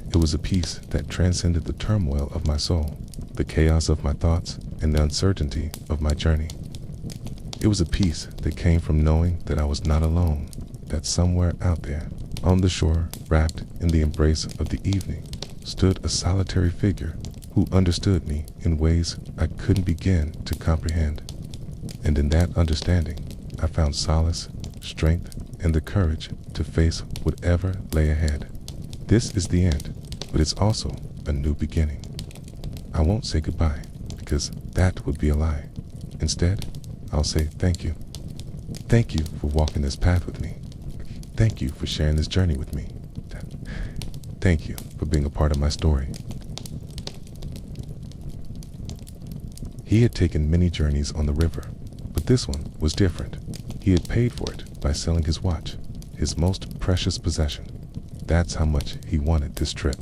It was a peace that transcended the turmoil of my soul, the chaos of my thoughts, and the uncertainty of my journey. It was a peace that came from knowing that I was not alone, that somewhere out there, on the shore, wrapped in the embrace of the evening, stood a solitary figure who understood me in ways I couldn't begin to comprehend. And in that understanding, I found solace, strength, and the courage to face whatever lay ahead. This is the end, but it's also a new beginning. I won't say goodbye, because that would be a lie. Instead, I'll say thank you. Thank you for walking this path with me. Thank you for sharing this journey with me. Thank you for being a part of my story. He had taken many journeys on the river, but this one was different. He had paid for it by selling his watch, his most precious possession. That's how much he wanted this trip.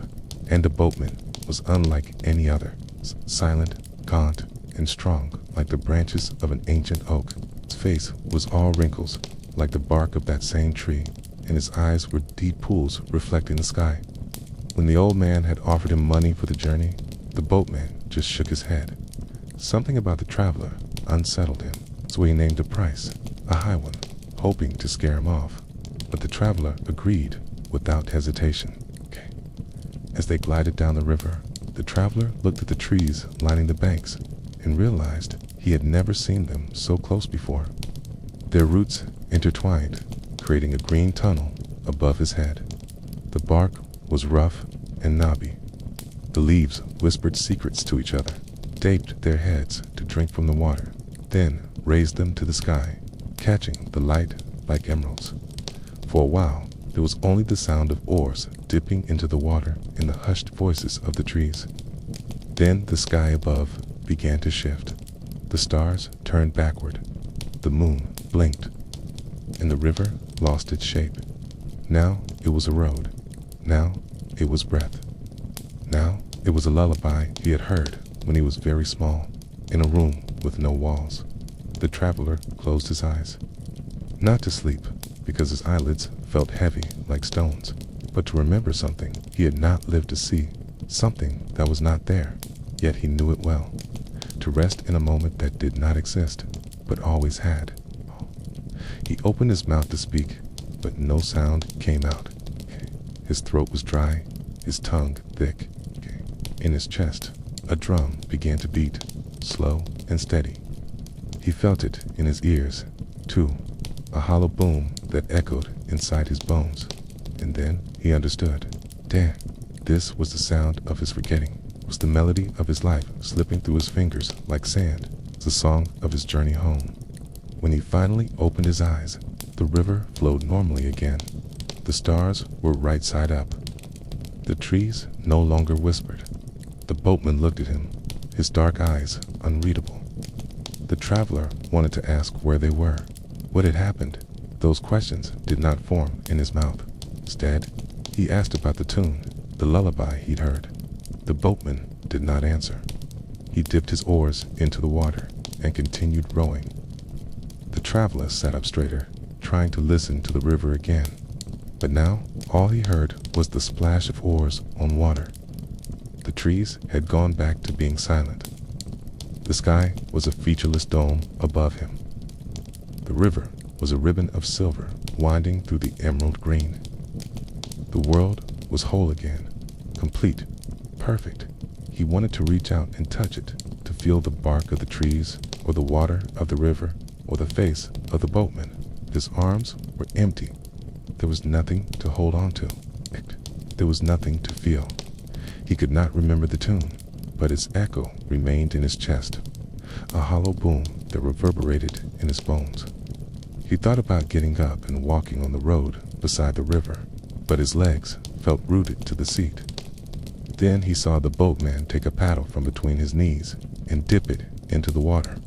And the boatman was unlike any other, silent, gaunt, and strong like the branches of an ancient oak. His face was all wrinkles, like the bark of that same tree, and his eyes were deep pools reflecting the sky. When the old man had offered him money for the journey, the boatman just shook his head. Something about the traveler unsettled him, so he named a price, a high one, hoping to scare him off. But the traveler agreed without hesitation. As they glided down the river, the traveler looked at the trees lining the banks and realized he had never seen them so close before. Their roots intertwined, creating a green tunnel above his head. The bark was rough and knobby. The leaves whispered secrets to each other, dipped their heads to drink from the water, then raised them to the sky, catching the light like emeralds. For a while, there was only the sound of oars dipping into the water and the hushed voices of the trees. Then the sky above began to shift. The stars turned backward. The moon blinked, and the river lost its shape. Now it was a road. Now it was breath. Now it was a lullaby he had heard when he was very small, in a room with no walls. The traveler closed his eyes. Not to sleep, because his eyelids felt heavy like stones, but to remember something he had not lived to see, something that was not there, yet he knew it well. To rest in a moment that did not exist, but always had. He opened his mouth to speak, but no sound came out. His throat was dry, his tongue thick. In his chest, a drum began to beat, slow and steady. He felt it in his ears, too, a hollow boom that echoed inside his bones. And then he understood. Damn, this was the sound of his forgetting. It was the melody of his life slipping through his fingers like sand, the song of his journey home. When he finally opened his eyes, the river flowed normally again. The stars were right side up. The trees no longer whispered. The boatman looked at him, his dark eyes unreadable. The traveler wanted to ask where they were, what had happened. Those questions did not form in his mouth. Instead, he asked about the tune, the lullaby he'd heard. The boatman did not answer. He dipped his oars into the water and continued rowing. The traveler sat up straighter, trying to listen to the river again. But now, all he heard was the splash of oars on water. The trees had gone back to being silent. The sky was a featureless dome above him. The river was a ribbon of silver winding through the emerald green. The world was whole again, complete, perfect. He wanted to reach out and touch it, to feel the bark of the trees, or the water of the river, or the face of the boatman. His arms were empty. There was nothing to hold on to. There was nothing to feel. He could not remember the tune, but its echo remained in his chest, a hollow boom that reverberated in his bones. He thought about getting up and walking on the road beside the river, but his legs felt rooted to the seat. Then he saw the boatman take a paddle from between his knees and dip it into the water.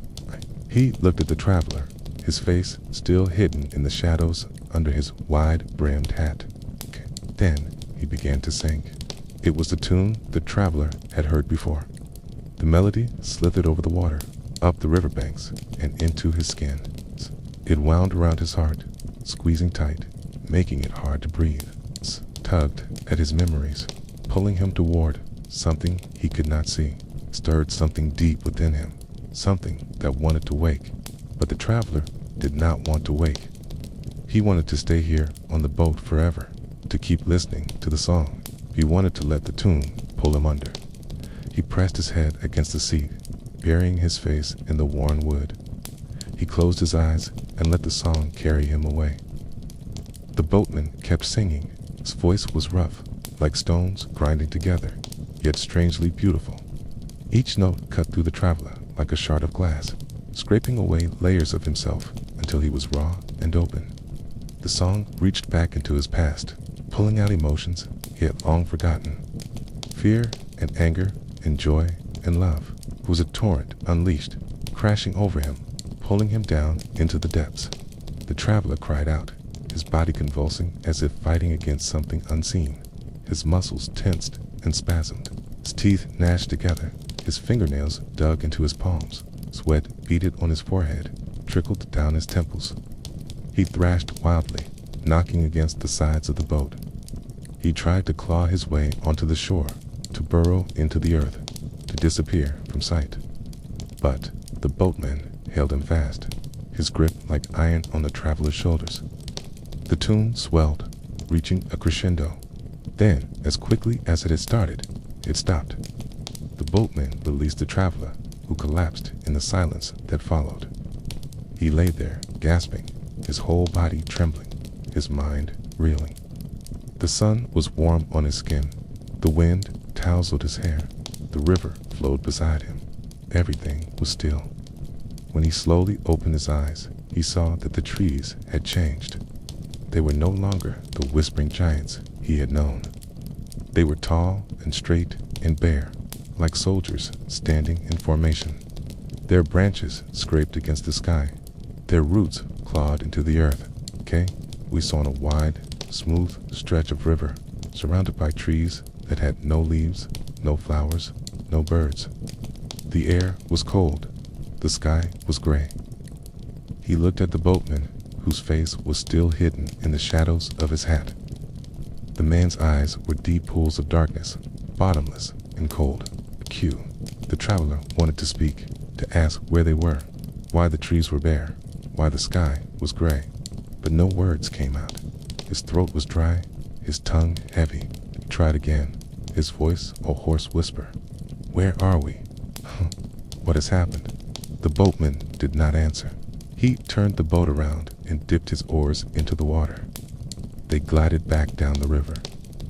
He looked at the traveler, his face still hidden in the shadows under his wide-brimmed hat. Then he began to sing. It was the tune the traveler had heard before. The melody slithered over the water, up the riverbanks, and into his skin. It wound around his heart, squeezing tight, making it hard to breathe. Tugged at his memories, pulling him toward something he could not see, stirred something deep within him, something that wanted to wake. But the traveler did not want to wake. He wanted to stay here on the boat forever, to keep listening to the song. He wanted to let the tune pull him under. He pressed his head against the seat, burying his face in the worn wood. He closed his eyes and let the song carry him away. The boatman kept singing. His voice was rough, like stones grinding together, yet strangely beautiful. Each note cut through the traveler like a shard of glass, scraping away layers of himself until he was raw and open. The song reached back into his past, pulling out emotions he had long forgotten. Fear and anger and joy and love. It was a torrent unleashed, crashing over him, pulling him down into the depths. The traveler cried out, his body convulsing as if fighting against something unseen. His muscles tensed and spasmed. His teeth gnashed together. His fingernails dug into his palms. Sweat beaded on his forehead, trickled down his temples. He thrashed wildly, knocking against the sides of the boat. He tried to claw his way onto the shore, to burrow into the earth, to disappear from sight. But the boatman held him fast, his grip like iron on the traveler's shoulders. The tune swelled, reaching a crescendo. Then, as quickly as it had started, it stopped. The boatman released the traveler, who collapsed in the silence that followed. He lay there, gasping, his whole body trembling, his mind reeling. The sun was warm on his skin. The wind tousled his hair. The river flowed beside him. Everything was still. When he slowly opened his eyes, he saw that the trees had changed. They were no longer the whispering giants he had known. They were tall and straight and bare, like soldiers standing in formation. Their branches scraped against the sky. Their roots clawed into the earth. We saw on a wide, smooth stretch of river, surrounded by trees that had no leaves, no flowers, no birds. The air was cold. The sky was gray. He looked at the boatman, whose face was still hidden in the shadows of his hat. The man's eyes were deep pools of darkness, bottomless and cold. The traveler wanted to speak, to ask where they were, why the trees were bare, why the sky was gray. But no words came out. His throat was dry, his tongue heavy. He tried again, his voice a hoarse whisper. Where are we? What has happened? The boatman did not answer. He turned the boat around and dipped his oars into the water. They glided back down the river.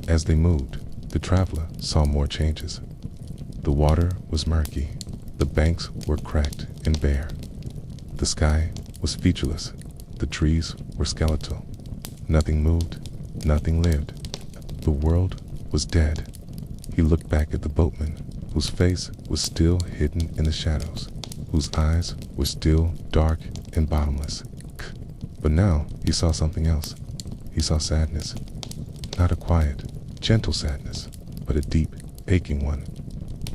As they moved, the traveler saw more changes. The water was murky. The banks were cracked and bare. The sky was featureless. The trees were skeletal. Nothing moved. Nothing lived. The world was dead. He looked back at the boatman, whose face was still hidden in the shadows, whose eyes were still dark and bottomless. But now he saw something else. He saw sadness. Not a quiet, gentle sadness, but a deep, aching one.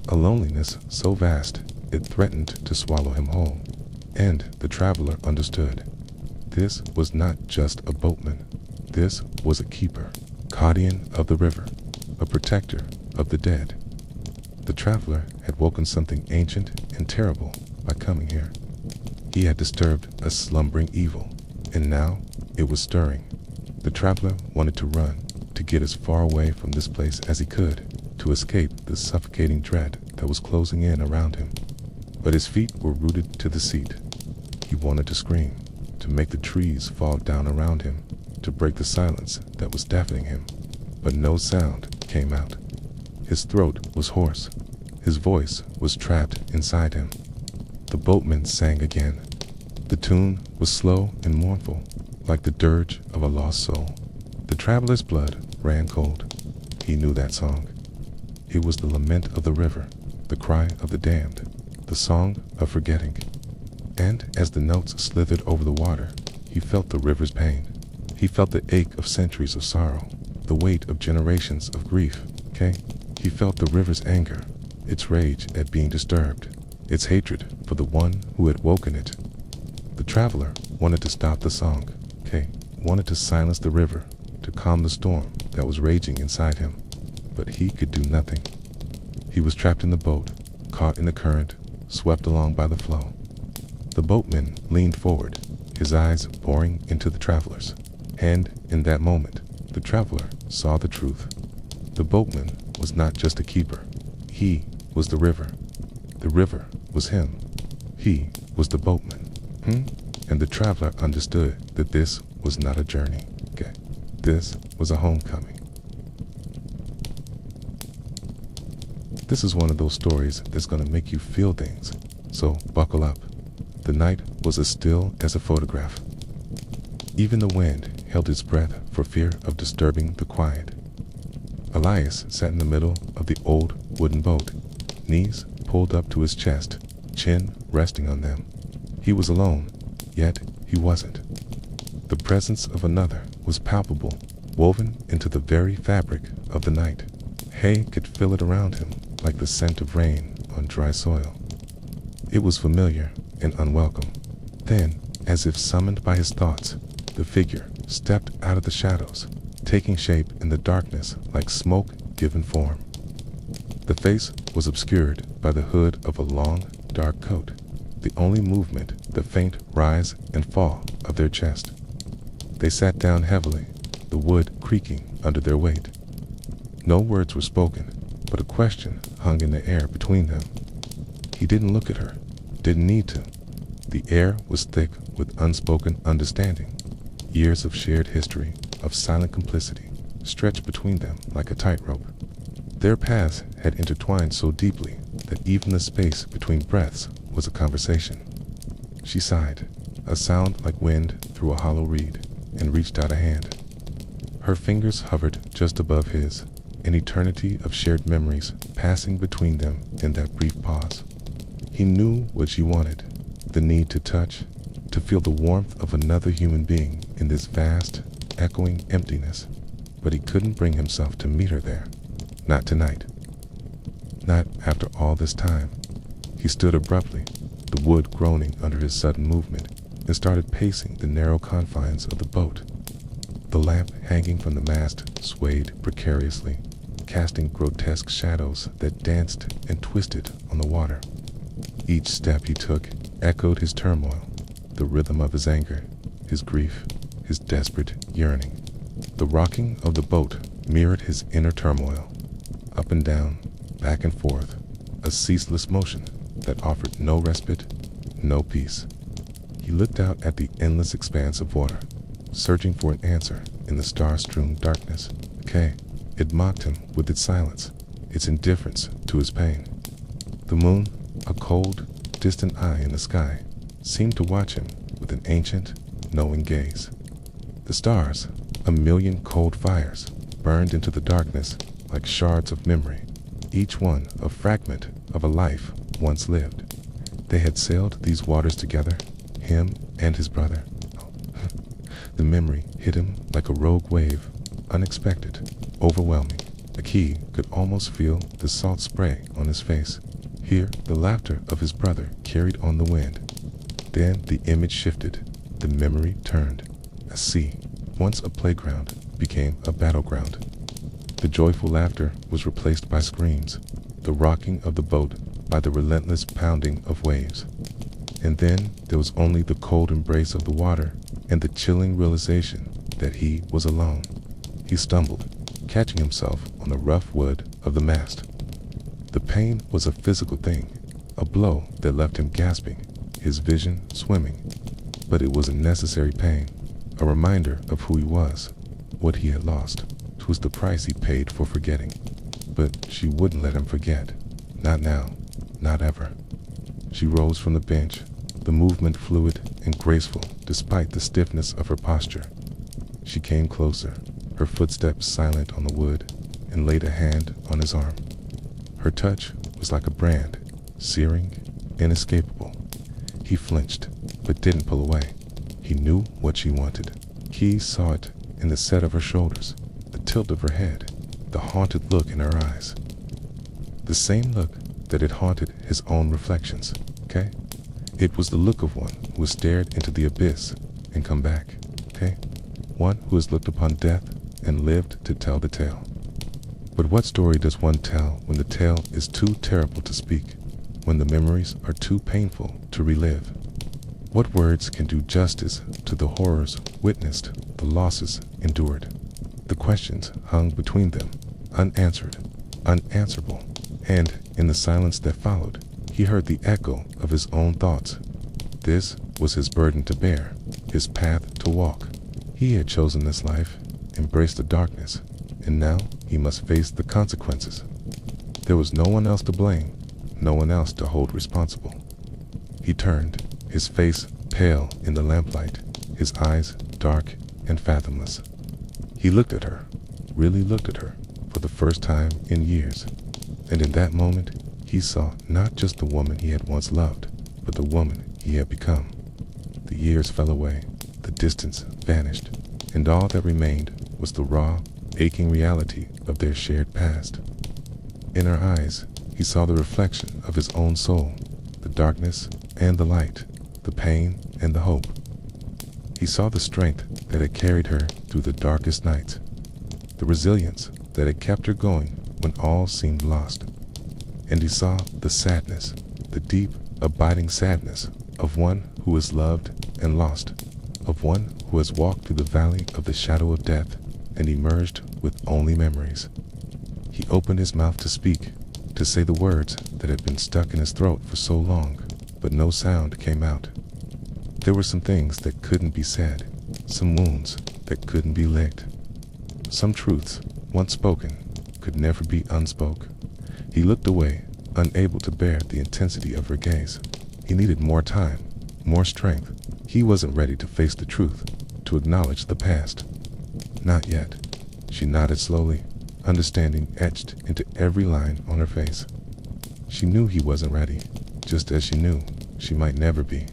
A loneliness so vast it threatened to swallow him whole. And the traveler understood. This was not just a boatman. This was a keeper, guardian of the river, a protector of the dead. The traveler had woken something ancient and terrible by coming here. He had disturbed a slumbering evil, and now it was stirring. The traveler wanted to run, to get as far away from this place as he could, to escape the suffocating dread that was closing in around him. But his feet were rooted to the seat. He wanted to scream, to make the trees fall down around him, to break the silence that was deafening him. But no sound came out. His throat was hoarse. His voice was trapped inside him. The boatman sang again. The tune was slow and mournful, like the dirge of a lost soul. The traveler's blood ran cold. He knew that song. It was the lament of the river, the cry of the damned, the song of forgetting. And as the notes slithered over the water, he felt the river's pain. He felt the ache of centuries of sorrow, the weight of generations of grief. He felt the river's anger, its rage at being disturbed, its hatred for the one who had woken it. The traveler wanted to stop the song, wanted to silence the river, to calm the storm that was raging inside him. But he could do nothing. He was trapped in the boat, caught in the current, swept along by the flow. The boatman leaned forward, his eyes boring into the traveler's. And in that moment, the traveler saw the truth. The boatman was not just a keeper. He was the river. The river was him. He was the boatman. And the traveler understood that this was not a journey. This was a homecoming. This is one of those stories that's going to make you feel things. So buckle up. The night was as still as a photograph. Even the wind held its breath for fear of disturbing the quiet. Elias sat in the middle of the old wooden boat, knees pulled up to his chest, chin resting on them. He was alone, yet he wasn't. The presence of another was palpable, woven into the very fabric of the night. Hay could feel it around him like the scent of rain on dry soil. It was familiar and unwelcome. Then, as if summoned by his thoughts, the figure stepped out of the shadows, taking shape in the darkness like smoke given form. The face was obscured by the hood of a long, dark coat, the only movement the faint rise and fall of their chest. They sat down heavily, the wood creaking under their weight. No words were spoken, but a question hung in the air between them. He didn't look at her, didn't need to. The air was thick with unspoken understanding. Years of shared history, of silent complicity, stretched between them like a tightrope. Their paths had intertwined so deeply that even the space between breaths was a conversation. She sighed, a sound like wind through a hollow reed, and reached out a hand. Her fingers hovered just above his, an eternity of shared memories passing between them in that brief pause. He knew what she wanted, the need to touch, to feel the warmth of another human being in this vast, echoing emptiness, but he couldn't bring himself to meet her there. Not tonight. Not after all this time. He stood abruptly, the wood groaning under his sudden movement, and started pacing the narrow confines of the boat. The lamp hanging from the mast swayed precariously, casting grotesque shadows that danced and twisted on the water. Each step he took echoed his turmoil, the rhythm of his anger, his grief, his desperate yearning. The rocking of the boat mirrored his inner turmoil, up and down, back and forth, a ceaseless motion that offered no respite, no peace. He looked out at the endless expanse of water, searching for an answer in the star-strewn darkness. It mocked him with its silence, its indifference to his pain. The moon, a cold, distant eye in the sky, seemed to watch him with an ancient, knowing gaze. The stars, a million cold fires, burned into the darkness like shards of memory, each one a fragment of a life once lived. They had sailed these waters together, him and his brother. The memory hit him like a rogue wave, unexpected, overwhelming. Like he could almost feel the salt spray on his face, hear the laughter of his brother carried on the wind. Then the image shifted, the memory turned. A sea, once a playground, became a battleground. The joyful laughter was replaced by screams, the rocking of the boat by the relentless pounding of waves. And then there was only the cold embrace of the water and the chilling realization that he was alone. He stumbled, catching himself on the rough wood of the mast. The pain was a physical thing, a blow that left him gasping, his vision swimming. But it was a necessary pain, a reminder of who he was, what he had lost. It was the price he paid for forgetting. But she wouldn't let him forget. Not now, not ever. She rose from the bench, the movement fluid and graceful despite the stiffness of her posture. She came closer, her footsteps silent on the wood, and laid a hand on his arm. Her touch was like a brand, searing, inescapable. He flinched, but didn't pull away. He knew what she wanted. He saw it in the set of her shoulders, the tilt of her head, the haunted look in her eyes. The same look that had haunted his own reflections, okay? It was the look of one who has stared into the abyss and come back, okay? One who has looked upon death and lived to tell the tale. But what story does one tell when the tale is too terrible to speak, when the memories are too painful to relive? What words can do justice to the horrors witnessed, the losses endured? The questions hung between them, unanswered, unanswerable, and in the silence that followed, he heard the echo of his own thoughts. This was his burden to bear, his path to walk. He had chosen this life, embraced the darkness, and now he must face the consequences. There was no one else to blame, no one else to hold responsible. He turned, his face pale in the lamplight, his eyes dark and fathomless. He looked at her, really looked at her, for the first time in years. And in that moment, he saw not just the woman he had once loved, but the woman he had become. The years fell away, the distance vanished, and all that remained was the raw, aching reality of their shared past. In her eyes, he saw the reflection of his own soul, the darkness and the light, the pain and the hope. He saw the strength that had carried her through the darkest nights, the resilience that had kept her going when all seemed lost. And he saw the sadness, the deep, abiding sadness of one who is loved and lost, of one who has walked through the valley of the shadow of death and emerged with only memories. He opened his mouth to speak, to say the words that had been stuck in his throat for so long, but no sound came out. There were some things that couldn't be said, some wounds that couldn't be licked. Some truths, once spoken, could never be unspoke. He looked away, unable to bear the intensity of her gaze. He needed more time, more strength. He wasn't ready to face the truth, to acknowledge the past. Not yet. She nodded slowly, understanding etched into every line on her face. She knew he wasn't ready, just as she knew she might never be.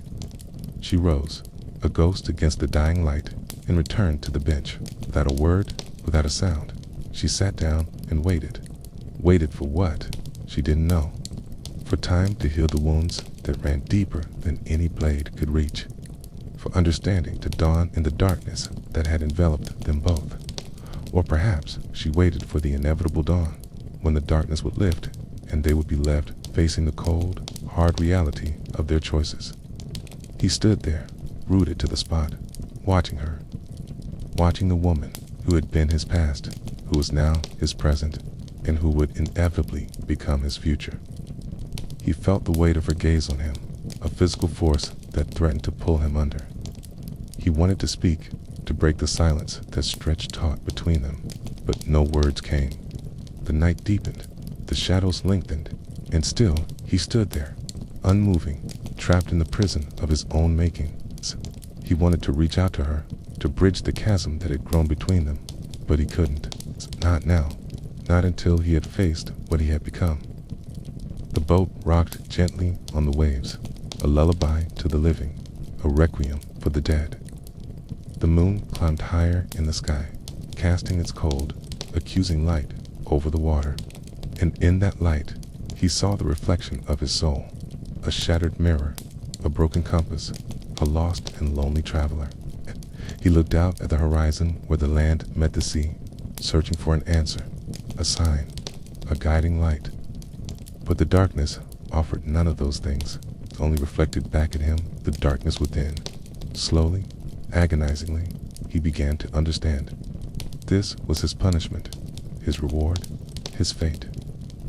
She rose, a ghost against the dying light, and returned to the bench. Without a word, without a sound, she sat down and waited. Waited for what? She didn't know. For time to heal the wounds that ran deeper than any blade could reach. For understanding to dawn in the darkness that had enveloped them both. Or perhaps she waited for the inevitable dawn, when the darkness would lift and they would be left facing the cold, hard reality of their choices. He stood there, rooted to the spot, watching her. Watching the woman who had been his past, who was now his present, and who would inevitably become his future. He felt the weight of her gaze on him, a physical force that threatened to pull him under. He wanted to speak, to break the silence that stretched taut between them, but no words came. The night deepened, the shadows lengthened, and still he stood there, unmoving, trapped in the prison of his own making. He wanted to reach out to her, to bridge the chasm that had grown between them, but he couldn't. Not now. not until he had faced what he had become. The boat rocked gently on the waves, a lullaby to the living, a requiem for the dead. The moon climbed higher in the sky, casting its cold, accusing light over the water. And in that light, he saw the reflection of his soul, a shattered mirror, a broken compass, a lost and lonely traveler. He looked out at the horizon where the land met the sea, searching for an answer, a sign, a guiding light. But the darkness offered none of those things, only reflected back at him the darkness within. Slowly, agonizingly, he began to understand. This was his punishment, his reward, his fate.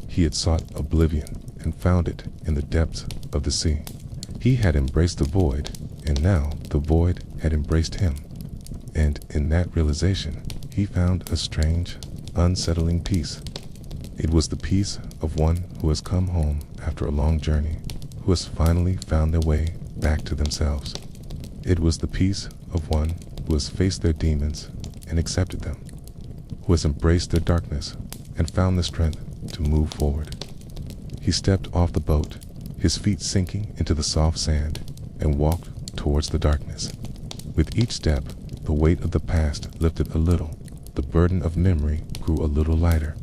He had sought oblivion and found it in the depths of the sea. He had embraced the void, and now the void had embraced him. And in that realization, he found a strange, unsettling peace. It was the peace of one who has come home after a long journey, who has finally found their way back to themselves. It was the peace of one who has faced their demons and accepted them, who has embraced their darkness and found the strength to move forward. He stepped off the boat, his feet sinking into the soft sand, and walked towards the darkness. With each step, the weight of the past lifted a little. The burden of memory grew a little lighter.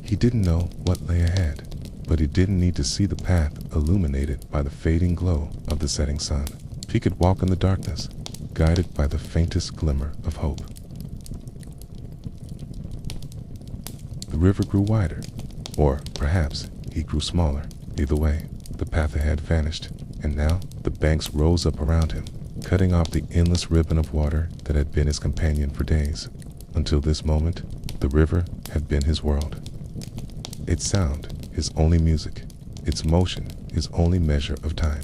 He didn't know what lay ahead, but he didn't need to see the path illuminated by the fading glow of the setting sun. He could walk in the darkness, guided by the faintest glimmer of hope. The river grew wider, or perhaps he grew smaller. Either way, the path ahead vanished, and now the banks rose up around him, cutting off the endless ribbon of water that had been his companion for days. Until this moment, the river had been his world. Its sound, his only music, its motion, his only measure of time.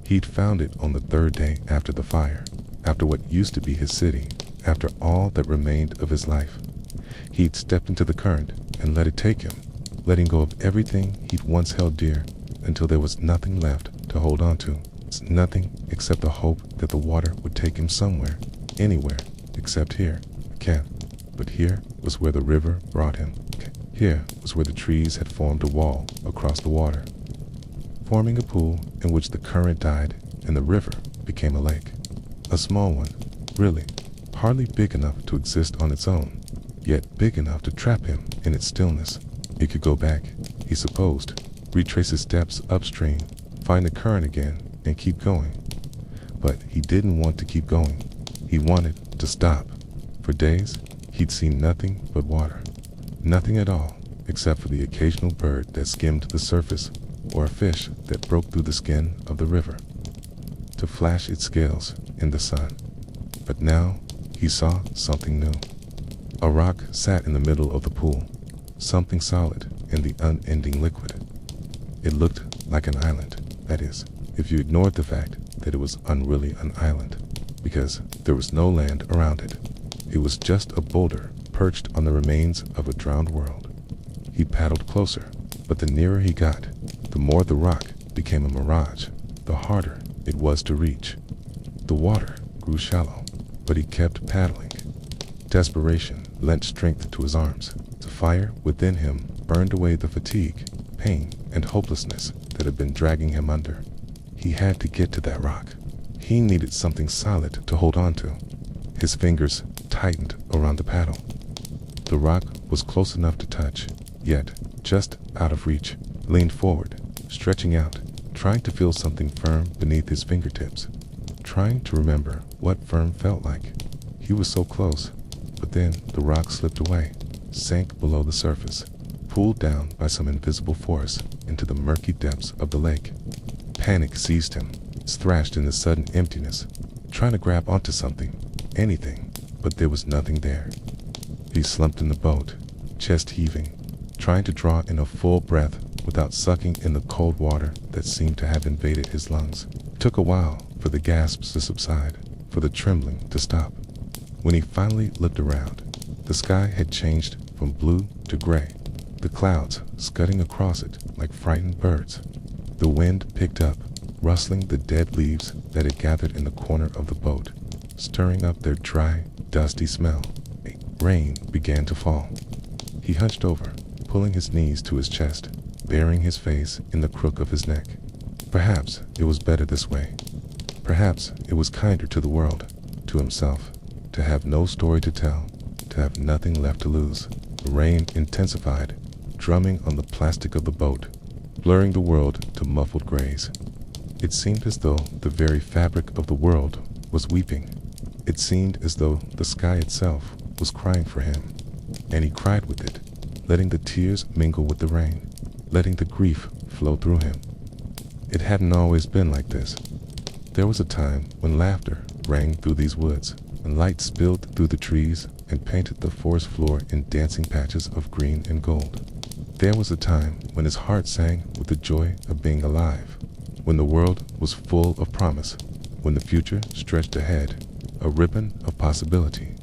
He'd found it on the third day after the fire, after what used to be his city, after all that remained of his life. He'd stepped into the current and let it take him, letting go of everything he'd once held dear until there was nothing left to hold on to. Nothing except the hope that the water would take him somewhere, anywhere, except here. But here was where the river brought him. Here was where the trees had formed a wall across the water, forming a pool in which the current died and the river became a lake. A small one, really, hardly big enough to exist on its own, yet big enough to trap him in its stillness. He could go back, he supposed, retrace his steps upstream, find the current again, and keep going. But he didn't want to keep going. He wanted to stop. For days, he'd seen nothing but water. Nothing at all, except for the occasional bird that skimmed the surface, or a fish that broke through the skin of the river to flash its scales in the sun. But now, he saw something new. A rock sat in the middle of the pool, something solid in the unending liquid. It looked like an island, that is, if you ignored the fact that it was unreally an island, because there was no land around it. It was just a boulder perched on the remains of a drowned world. He paddled closer, but the nearer he got, the more the rock became a mirage, the harder it was to reach. The water grew shallow, but he kept paddling. Desperation lent strength to his arms. The fire within him burned away the fatigue, pain, and hopelessness that had been dragging him under. He had to get to that rock. He needed something solid to hold on to. His fingers tightened around the paddle. The rock was close enough to touch, yet just out of reach. Leaned forward, stretching out, trying to feel something firm beneath his fingertips, trying to remember what firm felt like. He was so close, but then the rock slipped away, sank below the surface, pulled down by some invisible force into the murky depths of the lake. Panic seized him, thrashed in the sudden emptiness, trying to grab onto something, anything, but there was nothing there. He slumped in the boat, chest heaving, trying to draw in a full breath without sucking in the cold water that seemed to have invaded his lungs. It took a while for the gasps to subside, for the trembling to stop. When he finally looked around, the sky had changed from blue to gray, the clouds scudding across it like frightened birds. The wind picked up, rustling the dead leaves that had gathered in the corner of the boat, stirring up their dry, dusty smell. Rain began to fall. He hunched over, pulling his knees to his chest, burying his face in the crook of his neck. Perhaps it was better this way. Perhaps it was kinder to the world, to himself, to have no story to tell, to have nothing left to lose. The rain intensified, drumming on the plastic of the boat, blurring the world to muffled grays. It seemed as though the very fabric of the world was weeping. It seemed as though the sky itself was crying for him, and he cried with it, letting the tears mingle with the rain, letting the grief flow through him. It hadn't always been like this. There was a time when laughter rang through these woods, and light spilled through the trees and painted the forest floor in dancing patches of green and gold. There was a time when his heart sang with the joy of being alive, when the world was full of promise, when the future stretched ahead, a ribbon of possibility.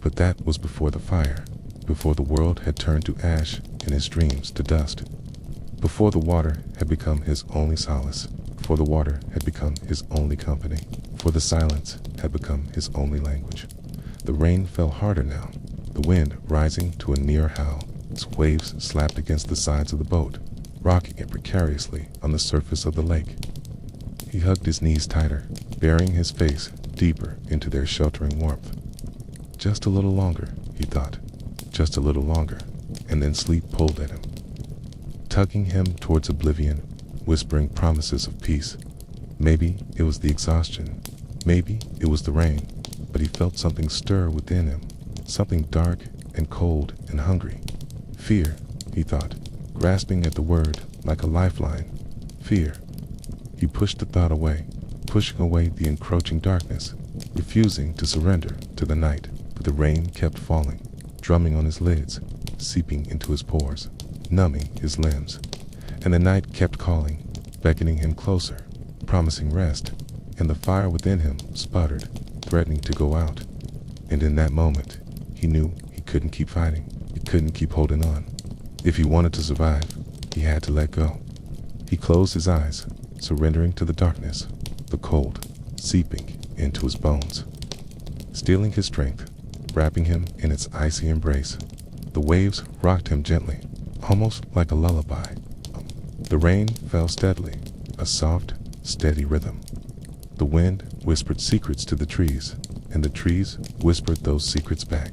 But that was before the fire, before the world had turned to ash and his dreams to dust, before the water had become his only solace, before the water had become his only company, before the silence had become his only language. The rain fell harder now, the wind rising to a near howl. Its waves slapped against the sides of the boat, rocking it precariously on the surface of the lake. He hugged his knees tighter, burying his face deeper into their sheltering warmth. Just a little longer, he thought, just a little longer, and then sleep pulled at him, tugging him towards oblivion, whispering promises of peace. Maybe it was the exhaustion, maybe it was the rain, but he felt something stir within him, something dark and cold and hungry. Fear, he thought, grasping at the word like a lifeline. Fear. He pushed the thought away, pushing away the encroaching darkness, refusing to surrender to the night. But the rain kept falling, drumming on his lids, seeping into his pores, numbing his limbs. And the night kept calling, beckoning him closer, promising rest, and the fire within him sputtered, threatening to go out. And in that moment, he knew he couldn't keep fighting. He couldn't keep holding on. If he wanted to survive, he had to let go. He closed his eyes, surrendering to the darkness, the cold, seeping into his bones, stealing his strength, wrapping him in its icy embrace. The waves rocked him gently, almost like a lullaby. The rain fell steadily, a soft, steady rhythm. The wind whispered secrets to the trees, and the trees whispered those secrets back.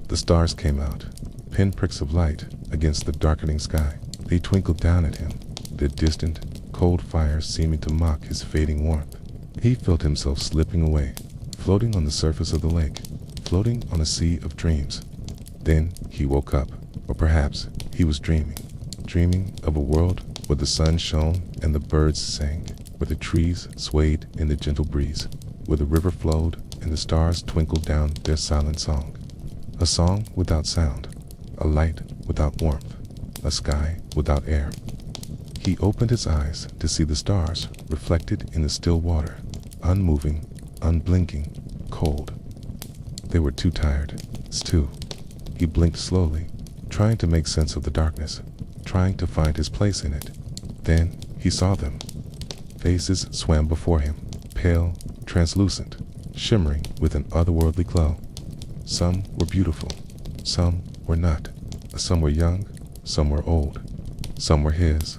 The stars came out, pinpricks of light against the darkening sky. They twinkled down at him, their distant, cold fire seeming to mock his fading warmth. He felt himself slipping away, floating on the surface of the lake, floating on a sea of dreams. Then he woke up, or perhaps he was dreaming of a world where the sun shone and the birds sang, where the trees swayed in the gentle breeze, where the river flowed and the stars twinkled down their silent song. A song without sound, a light without warmth, a sky without air. He opened his eyes to see the stars reflected in the still water, unmoving, unblinking, cold. They were too tired. Still, he blinked slowly, trying to make sense of the darkness, trying to find his place in it. Then he saw them. Faces swam before him, pale, translucent, shimmering with an otherworldly glow. Some were beautiful, some were not. Some were young, some were old. Some were his,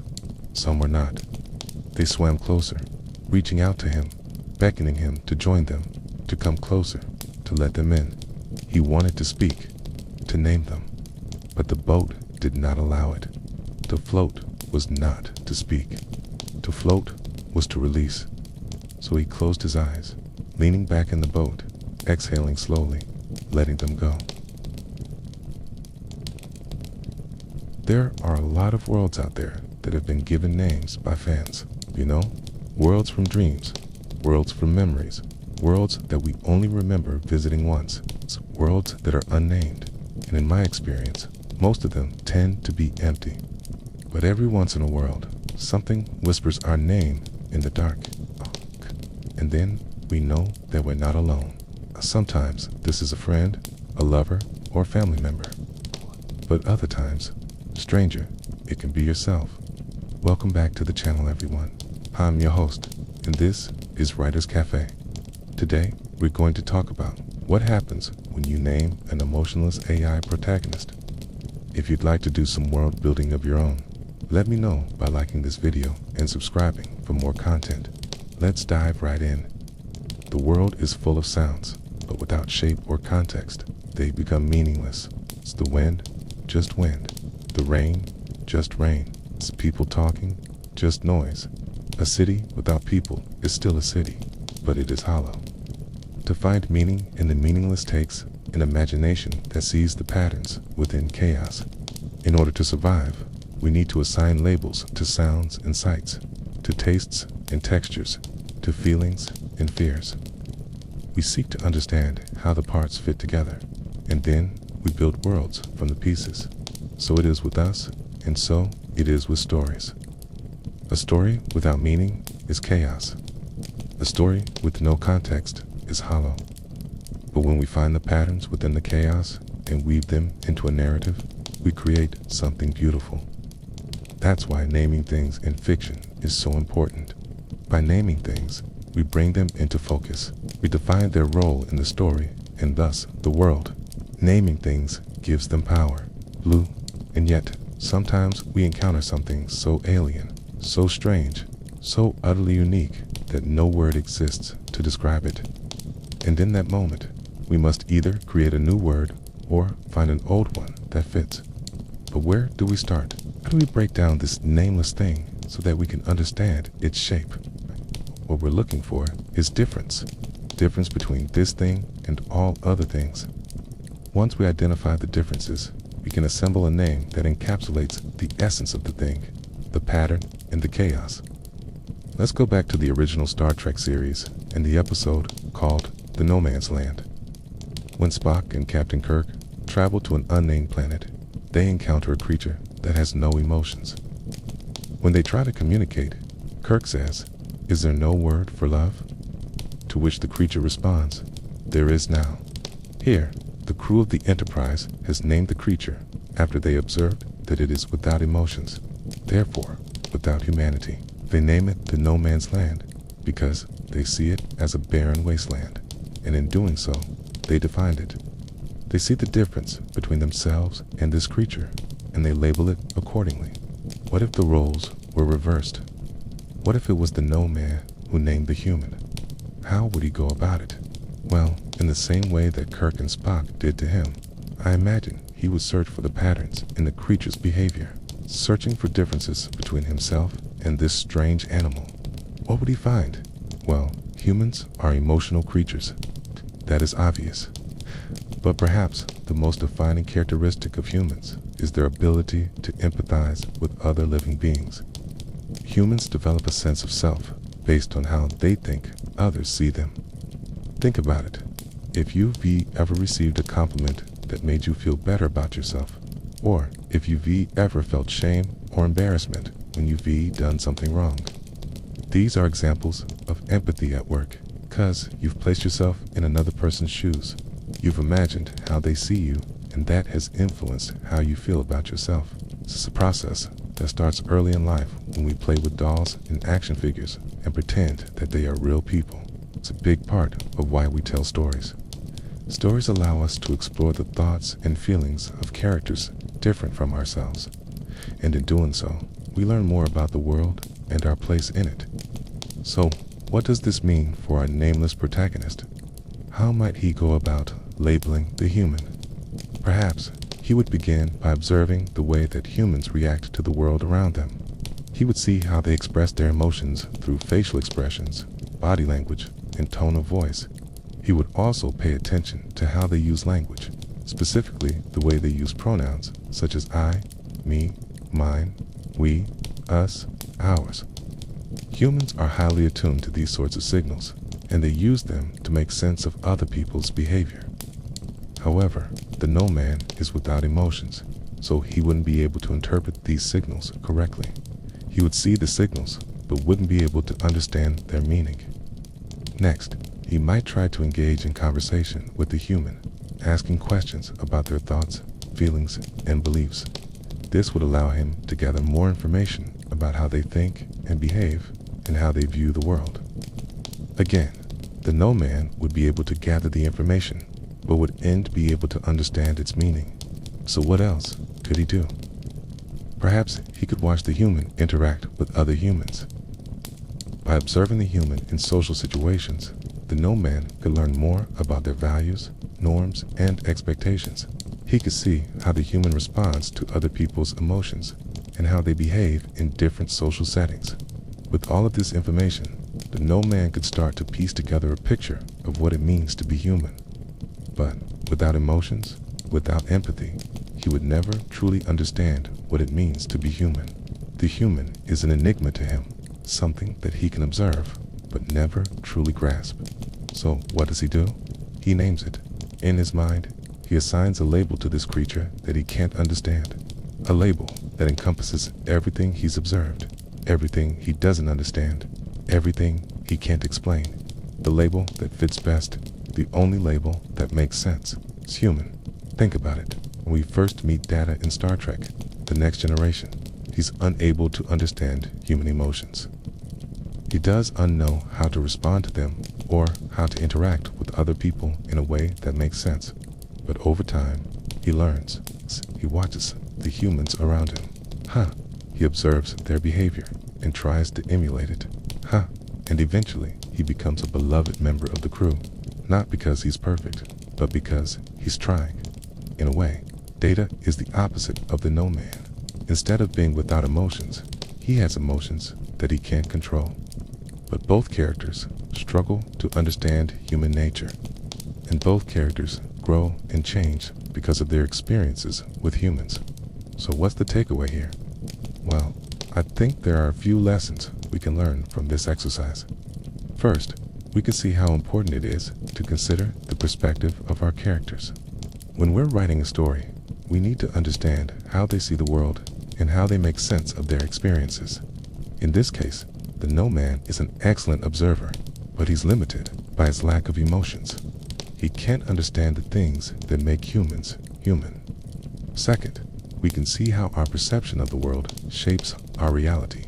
some were not. They swam closer, reaching out to him, beckoning him to join them, to come closer, to let them in. He wanted to speak, to name them, but the boat did not allow it. To float was not to speak. To float was to release. So he closed his eyes, leaning back in the boat, exhaling slowly, letting them go. There are a lot of worlds out there that have been given names by fans, you know? Worlds from dreams, worlds from memories, worlds that we only remember visiting once, worlds that are unnamed, and in my experience, most of them tend to be empty. But every once in a world, something whispers our name in the dark, and then we know that we're not alone. Sometimes this is a friend, a lover, or a family member. But other times, stranger, it can be yourself. Welcome back to the channel, everyone. I'm your host, and this is Writer's Cafe. Today, we're going to talk about what happens when you name an emotionless AI protagonist. If you'd like to do some world building of your own, let me know by liking this video and subscribing for more content. Let's dive right in. The world is full of sounds, but without shape or context, they become meaningless. It's the wind, just wind. The rain, just rain. It's people talking, just noise. A city without people is still a city, but it is hollow. To find meaning in the meaningless takes an imagination that sees the patterns within chaos. In order to survive, we need to assign labels to sounds and sights, to tastes and textures, to feelings and fears. We seek to understand how the parts fit together, and then we build worlds from the pieces. So it is with us, and so it is with stories. A story without meaning is chaos. A story with no context is hollow. But when we find the patterns within the chaos and weave them into a narrative, we create something beautiful. That's why naming things in fiction is so important. By naming things, we bring them into focus. We define their role in the story and thus the world. Naming things gives them power. Blue, and yet sometimes we encounter something so alien, so strange, so utterly unique that no word exists to describe it. And in that moment, we must either create a new word or find an old one that fits. But where do we start? How do we break down this nameless thing so that we can understand its shape? What we're looking for is difference. Difference between this thing and all other things. Once we identify the differences, we can assemble a name that encapsulates the essence of the thing, the pattern, and the chaos. Let's go back to the original Star Trek series and the episode called The No Man's Land. When Spock and Captain Kirk travel to an unnamed planet, they encounter a creature that has no emotions. When they try to communicate, Kirk says, "Is there no word for love?" To which the creature responds, "There is now." Here, the crew of the Enterprise has named the creature after they observed that it is without emotions, therefore without humanity. They name it the No Man's Land because they see it as a barren wasteland, and in doing so, they defined it. They see the difference between themselves and this creature, and they label it accordingly. What if the roles were reversed? What if it was the no man who named the human? How would he go about it? Well, in the same way that Kirk and Spock did to him, I imagine he would search for the patterns in the creature's behavior, searching for differences between himself and this strange animal. What would he find? Well, humans are emotional creatures. That is obvious. But perhaps the most defining characteristic of humans is their ability to empathize with other living beings. Humans develop a sense of self based on how they think others see them. Think about it. If you've ever received a compliment that made you feel better about yourself, or if you've ever felt shame or embarrassment when you've done something wrong. These are examples of empathy at work, because you've placed yourself in another person's shoes. You've imagined how they see you, and that has influenced how you feel about yourself. This is a process that starts early in life when we play with dolls and action figures and pretend that they are real people. It's a big part of why we tell stories. Stories allow us to explore the thoughts and feelings of characters different from ourselves, and in doing so, we learn more about the world and our place in it. So, what does this mean for our nameless protagonist? How might he go about labeling the human? Perhaps he would begin by observing the way that humans react to the world around them. He would see how they express their emotions through facial expressions, body language, and tone of voice. He would also pay attention to how they use language, specifically the way they use pronouns such as I, me, mine, we, us, ours. Humans are highly attuned to these sorts of signals, and they use them to make sense of other people's behavior. However, the no man is without emotions, so he wouldn't be able to interpret these signals correctly. He would see the signals, but wouldn't be able to understand their meaning. Next, he might try to engage in conversation with the human, asking questions about their thoughts, feelings, and beliefs. This would allow him to gather more information about how they think and behave and how they view the world. Again, the no man would be able to gather the information, but would end be able to understand its meaning. So what else could could he do? Perhaps he could watch the human interact with other humans. By observing the human in social situations, the no-man could learn more about their values, norms, and expectations. He could see how the human responds to other people's emotions and how they behave in different social settings. With all of this information, the no-man could start to piece together a picture of what it means to be human. But without emotions, without empathy, he would never truly understand what it means to be human. The human is an enigma to him, something that he can observe, but never truly grasp. So what does he do? He names it. In his mind, he assigns a label to this creature that he can't understand. A label that encompasses everything he's observed, everything he doesn't understand, everything he can't explain. The label that fits best, the only label that makes sense. It's human. Think about it. When we first meet Data in Star Trek, The Next Generation, he's unable to understand human emotions. He does unknow how to respond to them or how to interact with other people in a way that makes sense. But over time, he learns. He watches the humans around him. He observes their behavior and tries to emulate it. And eventually, he becomes a beloved member of the crew. Not because he's perfect, but because he's trying. In a way, Data is the opposite of the no-man. Instead of being without emotions, he has emotions that he can't control. But both characters struggle to understand human nature, and both characters grow and change because of their experiences with humans. So what's the takeaway here? Well, I think there are a few lessons we can learn from this exercise. First, we can see how important it is to consider the perspective of our characters. When we're writing a story, we need to understand how they see the world and how they make sense of their experiences. In this case, the no-man is an excellent observer, but he's limited by his lack of emotions. He can't understand the things that make humans human. Second, we can see how our perception of the world shapes our reality.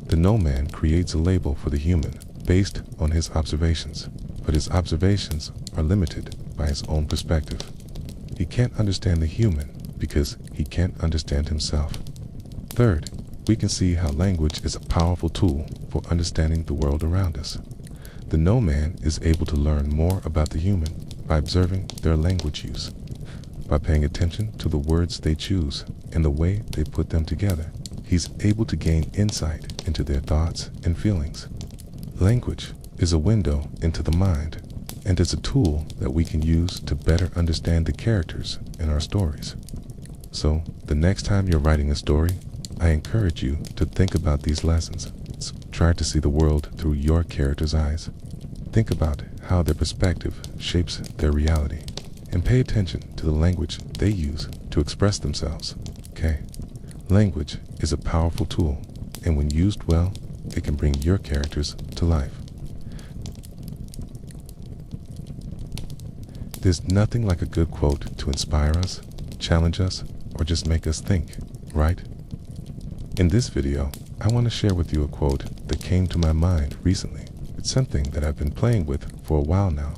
The no-man creates a label for the human based on his observations, but his observations are limited by his own perspective. He can't understand the human because he can't understand himself. Third, we can see how language is a powerful tool for understanding the world around us. The no-man is able to learn more about the human by observing their language use, by paying attention to the words they choose and the way they put them together. He's able to gain insight into their thoughts and feelings. Language is a window into the mind, and it's a tool that we can use to better understand the characters in our stories. So, the next time you're writing a story, I encourage you to think about these lessons. Try to see the world through your character's eyes. Think about how their perspective shapes their reality, and pay attention to the language they use to express themselves. Okay? Language is a powerful tool, and when used well, it can bring your characters to life. There's nothing like a good quote to inspire us, challenge us, or just make us think, right? In this video, I want to share with you a quote that came to my mind recently. It's something that I've been playing with for a while now,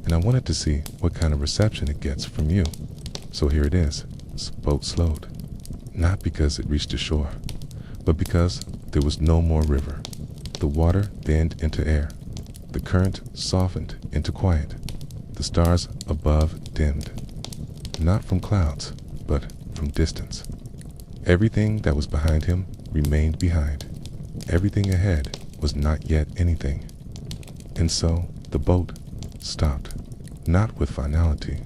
and I wanted to see what kind of reception it gets from you. So here it is. Boat slowed. Not because it reached the shore, but because there was no more river. The water thinned into air. The current softened into quiet. The stars above dimmed. Not from clouds, but from distance. Everything that was behind him remained behind. Everything ahead was not yet anything. And so the boat stopped, not with finality,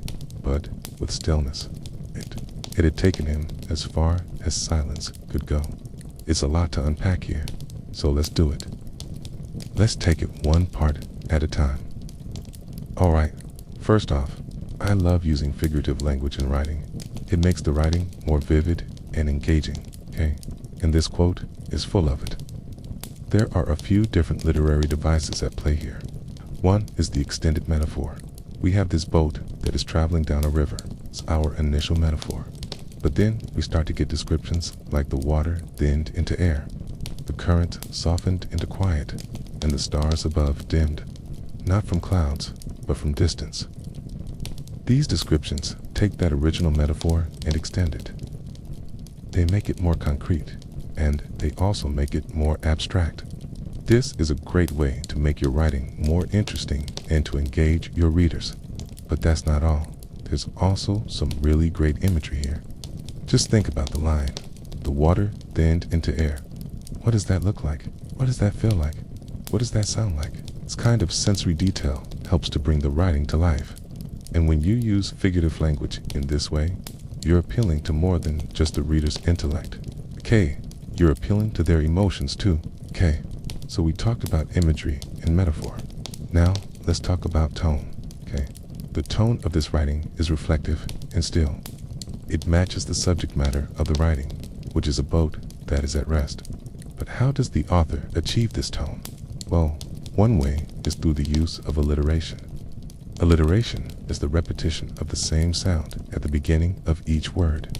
but with stillness. It had taken him as far as silence could go. It's a lot to unpack here, so let's do it. Let's take it one part at a time. Alright, first off, I love using figurative language in writing. It makes the writing more vivid and engaging, okay? And this quote is full of it. There are a few different literary devices at play here. One is the extended metaphor. We have this boat that is traveling down a river. It's our initial metaphor. But then we start to get descriptions like the water thinned into air, the current softened into quiet, and the stars above dimmed, not from clouds, but from distance. These descriptions take that original metaphor and extend it. they make it more concrete, and they also make it more abstract. This is a great way to make your writing more interesting and to engage your readers. But that's not all. There's also some really great imagery here. Just think about the line, the water thinned into air. What does that look like? What does that feel like? What does that sound like? This kind of sensory detail helps to bring the writing to life. And when you use figurative language in this way, you're appealing to more than just the reader's intellect. Okay, you're appealing to their emotions too. Okay, so we talked about imagery and metaphor. Now, let's talk about tone. Okay, the tone of this writing is reflective and still. It matches the subject matter of the writing, which is a boat that is at rest. But how does the author achieve this tone? Well, one way is through the use of alliteration. Alliteration is the repetition of the same sound at the beginning of each word.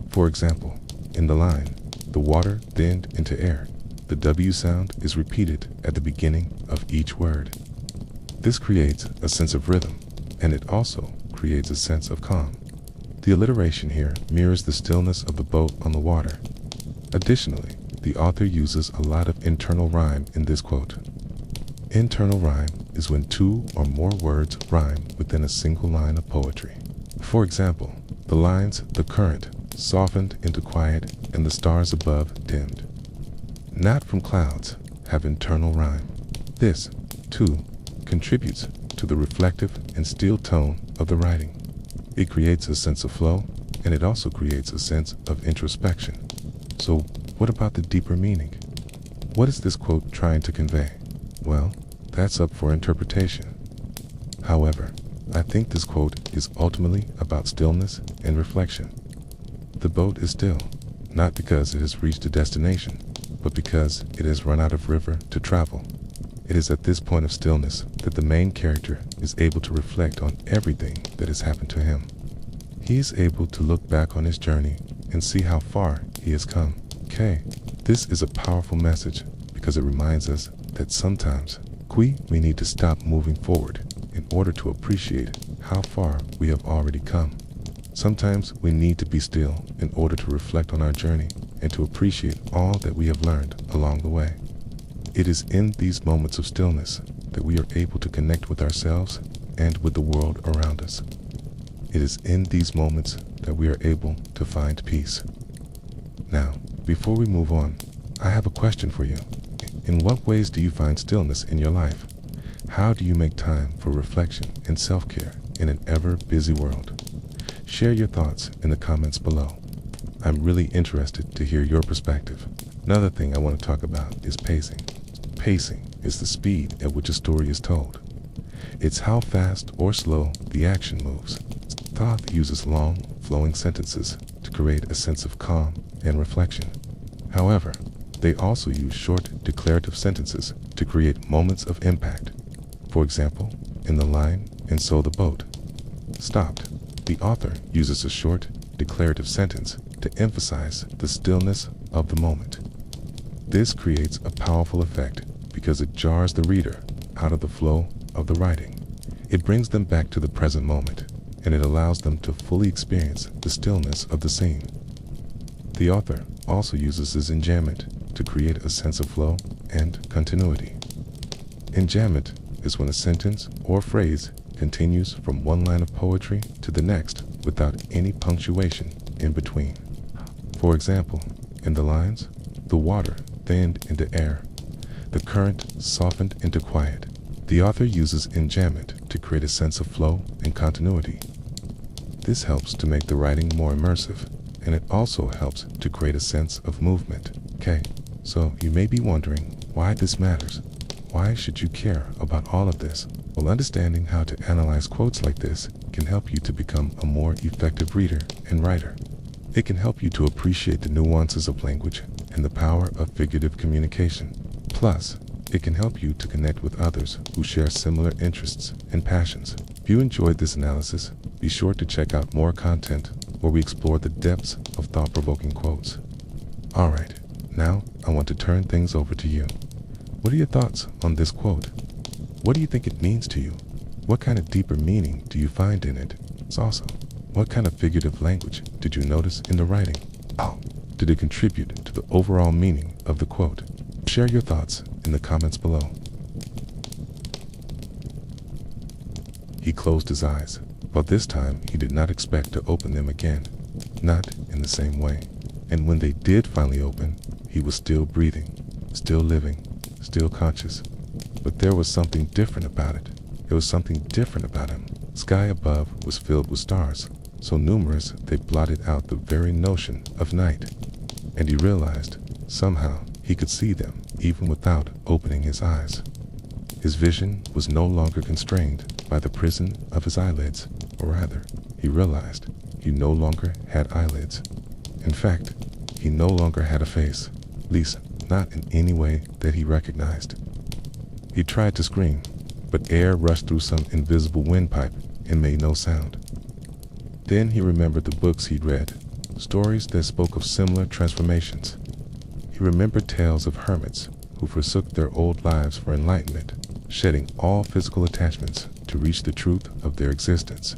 For example, in the line, the water thinned into air, the W sound is repeated at the beginning of each word. This creates a sense of rhythm, and it also creates a sense of calm. The alliteration here mirrors the stillness of the boat on the water. Additionally, the author uses a lot of internal rhyme in this quote. Internal rhyme is when two or more words rhyme within a single line of poetry. For example, the lines "the current softened into quiet and the stars above dimmed, not from clouds" have internal rhyme. This, too, contributes to the reflective and still tone of the writing. It creates a sense of flow, and it also creates a sense of introspection. So, what about the deeper meaning? What is this quote trying to convey? Well, that's up for interpretation. However, I think this quote is ultimately about stillness and reflection. The boat is still, not because it has reached a destination, but because it has run out of river to travel. It is at this point of stillness that the main character is able to reflect on everything that has happened to him. He is able to look back on his journey and see how far he has come. Okay, this is a powerful message because it reminds us that sometimes we may need to stop moving forward in order to appreciate how far we have already come. Sometimes we need to be still in order to reflect on our journey and to appreciate all that we have learned along the way. It is in these moments of stillness that we are able to connect with ourselves and with the world around us. It is in these moments that we are able to find peace. Now, before we move on, I have a question for you. In what ways do you find stillness in your life? How do you make time for reflection and self-care in an ever-busy world? Share your thoughts in the comments below. I'm really interested to hear your perspective. Another thing I want to talk about is pacing. Pacing is the speed at which a story is told. It's how fast or slow the action moves. The author uses long, flowing sentences to create a sense of calm and reflection. However, they also use short, declarative sentences to create moments of impact. For example, in the line, "and so the boat stopped," the author uses a short, declarative sentence to emphasize the stillness of the moment. This creates a powerful effect because it jars the reader out of the flow of the writing. It brings them back to the present moment, and it allows them to fully experience the stillness of the scene. The author also uses this enjambment to create a sense of flow and continuity. Enjambment is when a sentence or phrase continues from one line of poetry to the next without any punctuation in between. For example, in the lines, "the water thinned into air, the current softened into quiet," the author uses enjambment to create a sense of flow and continuity. This helps to make the writing more immersive, and it also helps to create a sense of movement. Okay, so you may be wondering why this matters. Why should you care about all of this? Well, understanding how to analyze quotes like this can help you to become a more effective reader and writer. It can help you to appreciate the nuances of language and the power of figurative communication. Plus, it can help you to connect with others who share similar interests and passions. If you enjoyed this analysis, be sure to check out more content where we explore the depths of thought-provoking quotes. Alright, now I want to turn things over to you. What are your thoughts on this quote? What do you think it means to you? What kind of deeper meaning do you find in it? Also, what kind of figurative language did you notice in the writing? Oh, Did it contribute to the overall meaning of the quote? Share your thoughts in the comments below. He closed his eyes, but this time he did not expect to open them again, not in the same way. And when they did finally open, he was still breathing, still living, still conscious. But there was something different about it. There was something different about him. The sky above was filled with stars, so numerous they blotted out the very notion of night. And he realized, somehow, he could see them even without opening his eyes. His vision was no longer constrained by the prison of his eyelids, or rather, he realized he no longer had eyelids. In fact, he no longer had a face, at least not in any way that he recognized. He tried to scream, but air rushed through some invisible windpipe and made no sound. Then he remembered the books he'd read, stories that spoke of similar transformations. He remembered tales of hermits who forsook their old lives for enlightenment, shedding all physical attachments to reach the truth of their existence.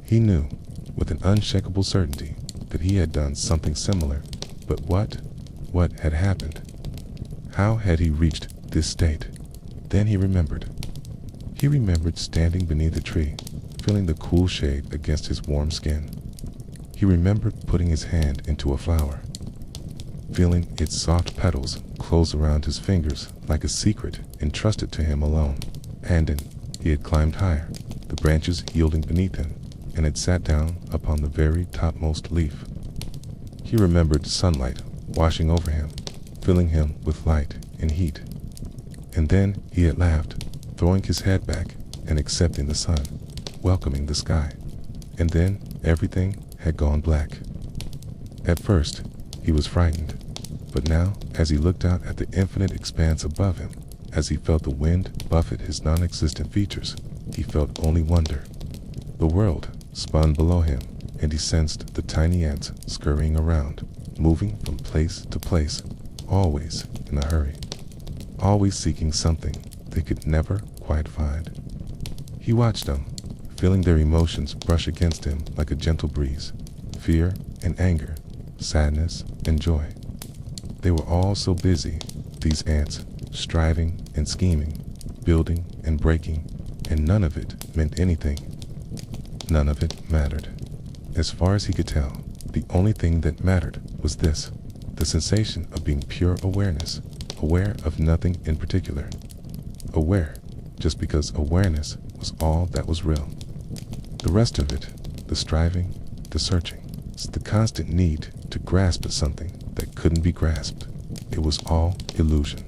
He knew, with an unshakable certainty, that he had done something similar, but what had happened? How had he reached this state? Then he remembered. He remembered standing beneath a tree, feeling the cool shade against his warm skin. He remembered putting his hand into a flower, feeling its soft petals close around his fingers like a secret entrusted to him alone. And then he had climbed higher, the branches yielding beneath him, and had sat down upon the very topmost leaf. He remembered sunlight washing over him, filling him with light and heat. And then he had laughed, throwing his head back and accepting the sun, welcoming the sky. And then everything had gone black. At first, he was frightened, but now, as he looked out at the infinite expanse above him, as he felt the wind buffet his non-existent features, he felt only wonder. The world spun below him, and he sensed the tiny ants scurrying around, moving from place to place, always in a hurry, always seeking something they could never quite find. He watched them, feeling their emotions brush against him like a gentle breeze, fear and anger, sadness and joy. They were all so busy, these ants, striving and scheming, building and breaking, and none of it meant anything. None of it mattered. As far as he could tell, the only thing that mattered was this, the sensation of being pure awareness, aware of nothing in particular. Aware, just because awareness was all that was real. The rest of it, the striving, the searching, the constant need to grasp at something that couldn't be grasped. It was all illusion.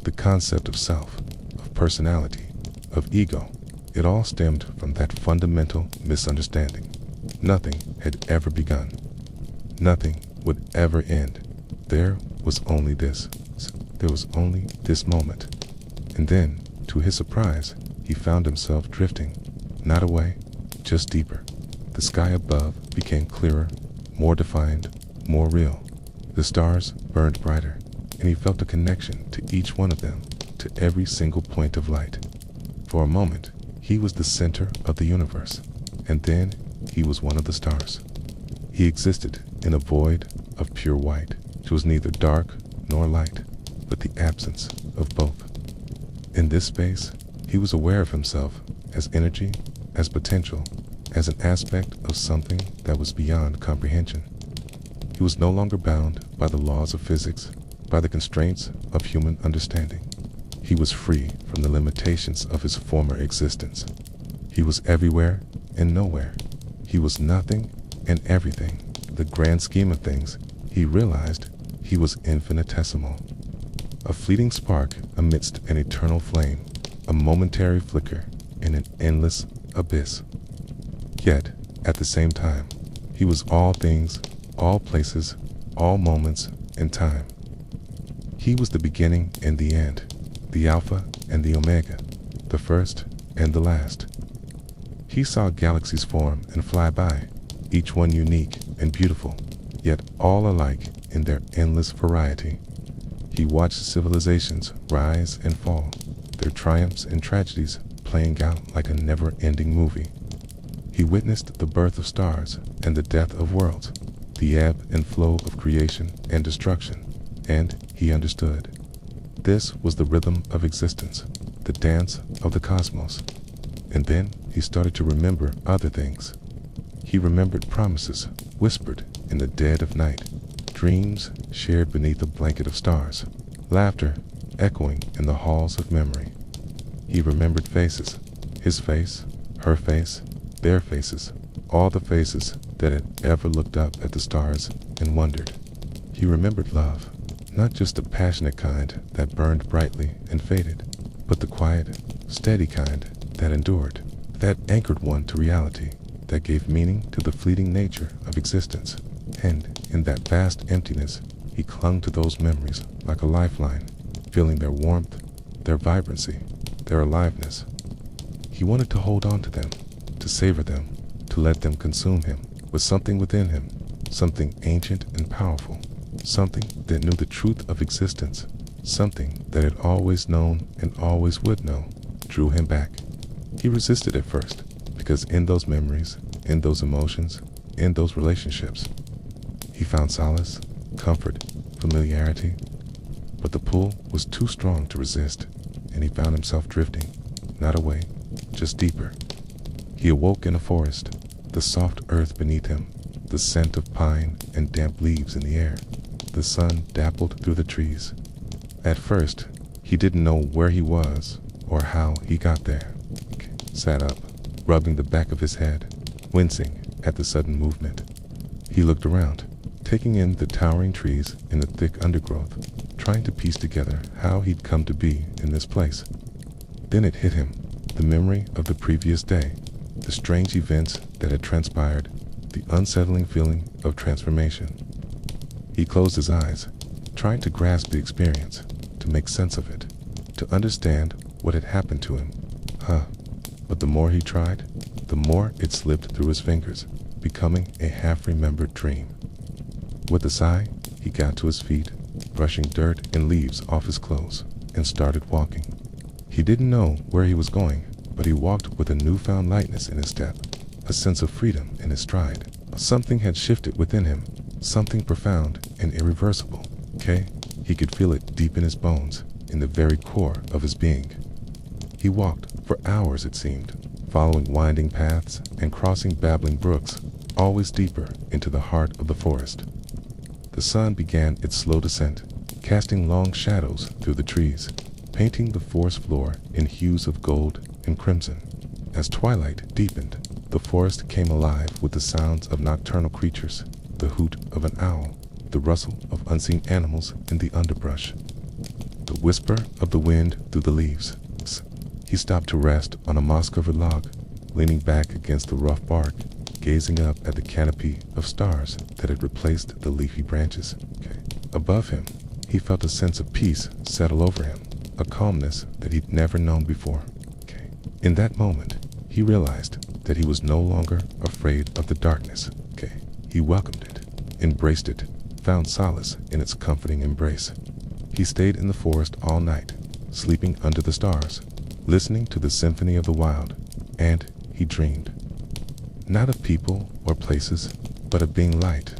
The concept of self, of personality, of ego, it all stemmed from that fundamental misunderstanding. Nothing had ever begun. Nothing would ever end. There was only this. There was only this moment. And then, to his surprise, he found himself drifting, not away, just deeper. The sky above became clearer, more defined, more real. The stars burned brighter, and he felt a connection to each one of them, to every single point of light. For a moment, he was the center of the universe, and then he was one of the stars. He existed in a void of pure white. It was neither dark nor light, but the absence of both. In this space, he was aware of himself as energy, as potential, as an aspect of something that was beyond comprehension. He was no longer bound by the laws of physics, by the constraints of human understanding. He was free from the limitations of his former existence. He was everywhere and nowhere. He was nothing and everything. In the grand scheme of things, he realized he was infinitesimal. A fleeting spark amidst an eternal flame, a momentary flicker in an endless abyss. Yet, at the same time, he was all things, all places, all moments in time. He was the beginning and the end, the Alpha and the Omega, the first and the last. He saw galaxies form and fly by, each one unique and beautiful, yet all alike in their endless variety. He watched civilizations rise and fall, their triumphs and tragedies playing out like a never-ending movie. He witnessed the birth of stars and the death of worlds, the ebb and flow of creation and destruction, and he understood. This was the rhythm of existence, the dance of the cosmos. And then he started to remember other things. He remembered promises whispered in the dead of night, dreams shared beneath a blanket of stars, laughter echoing in the halls of memory. He remembered faces, his face, her face, their faces, all the faces that had ever looked up at the stars and wondered. He remembered love, not just the passionate kind that burned brightly and faded, but the quiet, steady kind that endured, that anchored one to reality, that gave meaning to the fleeting nature of existence. And in that vast emptiness, he clung to those memories like a lifeline, feeling their warmth, their vibrancy, their aliveness. He wanted to hold on to them, to savor them, to let them consume him with something within him, something ancient and powerful, something that knew the truth of existence, something that had always known and always would know, drew him back. He resisted at first, because in those memories, in those emotions, in those relationships, he found solace, comfort, familiarity. But the pull was too strong to resist, and he found himself drifting, not away, just deeper. He awoke in a forest, the soft earth beneath him, the scent of pine and damp leaves in the air. The sun dappled through the trees. At first, he didn't know where he was or how he got there. He sat up, rubbing the back of his head, wincing at the sudden movement. He looked around, taking in the towering trees in the thick undergrowth, trying to piece together how he'd come to be in this place. Then it hit him, the memory of the previous day, the strange events that had transpired, the unsettling feeling of transformation. He closed his eyes, trying to grasp the experience, to make sense of it, to understand what had happened to him. But the more he tried, the more it slipped through his fingers, becoming a half-remembered dream. With a sigh, he got to his feet, brushing dirt and leaves off his clothes, and started walking. He didn't know where he was going, but he walked with a newfound lightness in his step, a sense of freedom in his stride. Something had shifted within him, something profound and irreversible. He could feel it deep in his bones, in the very core of his being. He walked for hours, it seemed, following winding paths and crossing babbling brooks, always deeper into the heart of the forest. The sun began its slow descent, casting long shadows through the trees, painting the forest floor in hues of gold and crimson. As twilight deepened, the forest came alive with the sounds of nocturnal creatures, the hoot of an owl, the rustle of unseen animals in the underbrush, the whisper of the wind through the leaves. He stopped to rest on a moss-covered log, leaning back against the rough bark, gazing up at the canopy of stars that had replaced the leafy branches. Above him, he felt a sense of peace settle over him, a calmness that he'd never known before. In that moment, he realized that he was no longer afraid of the darkness. He welcomed it, embraced it, found solace in its comforting embrace. He stayed in the forest all night, sleeping under the stars, listening to the symphony of the wild, and he dreamed. Not of people or places, but of being light,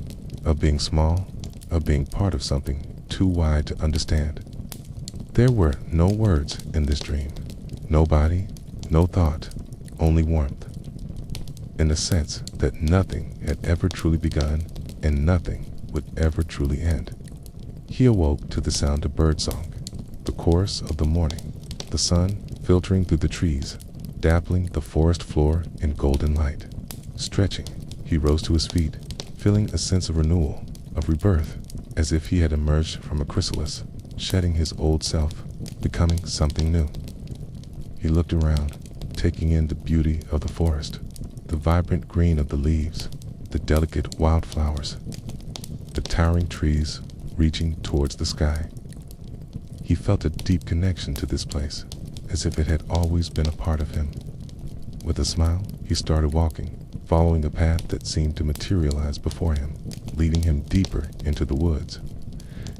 of being small, of being part of something too wide to understand. There were no words in this dream, no body, no thought, only warmth, and a sense that nothing had ever truly begun and nothing would ever truly end. He awoke to the sound of birdsong, the chorus of the morning, the sun filtering through the trees, dappling the forest floor in golden light. Stretching, he rose to his feet, feeling a sense of renewal, of rebirth, as if he had emerged from a chrysalis, shedding his old self, becoming something new. He looked around, taking in the beauty of the forest, the vibrant green of the leaves, the delicate wildflowers, the towering trees reaching towards the sky. He felt a deep connection to this place, as if it had always been a part of him. With a smile, he started walking, following a path that seemed to materialize before him, leading him deeper into the woods.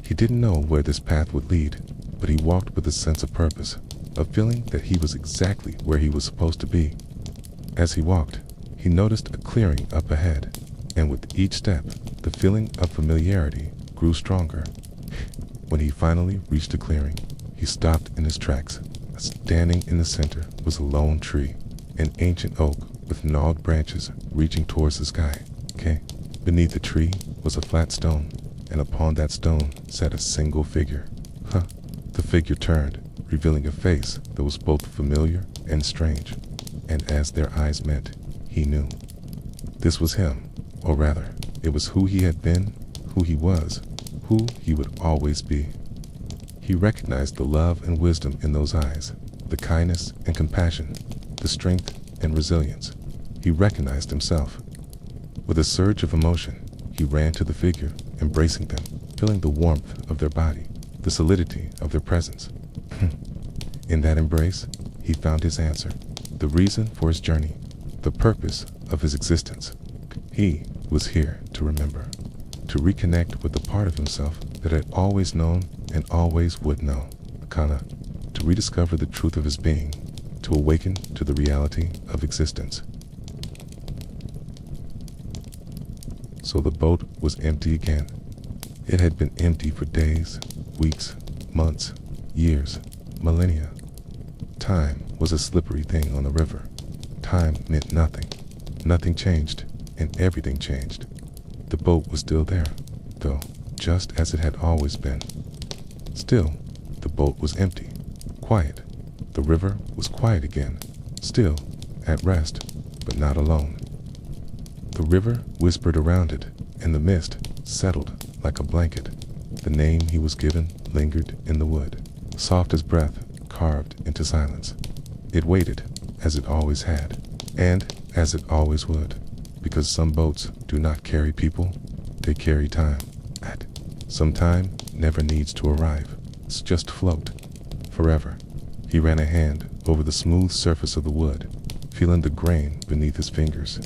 He didn't know where this path would lead, but he walked with a sense of purpose, a feeling that he was exactly where he was supposed to be. As he walked, he noticed a clearing up ahead, and with each step, the The feeling of familiarity grew stronger. When he finally reached a clearing, he stopped in his tracks. Standing in the center was a lone tree, an ancient oak with gnarled branches reaching towards the sky. Okay? Beneath the tree was a flat stone, and upon that stone sat a single figure. The figure turned, revealing a face that was both familiar and strange. And as their eyes met, he knew. This was him, or rather, it was who he had been, who he was, who he would always be. He recognized the love and wisdom in those eyes, the kindness and compassion, the strength and resilience. He recognized himself. With a surge of emotion, he ran to the figure, embracing them, feeling the warmth of their body, the solidity of their presence. In that embrace, he found his answer, the reason for his journey, the purpose of his existence. He was here to remember, to reconnect with the part of himself that had always known and always would know. To rediscover the truth of his being, to awaken to the reality of existence. So the boat was empty again. It had been empty for days, weeks, months, years, millennia. Time was a slippery thing on the river. Time meant nothing. Nothing changed, and everything changed. The boat was still there, though, just as it had always been. Still, the boat was empty, quiet. The river was quiet again, still, at rest, but not alone. The river whispered around it, and the mist settled like a blanket. The name he was given lingered in the wood, soft as breath carved into silence. It waited, as it always had, and as it always would, because some boats do not carry people, they carry time. Some time never needs to arrive, it's just float, forever. He ran a hand over the smooth surface of the wood, feeling the grain beneath his fingers.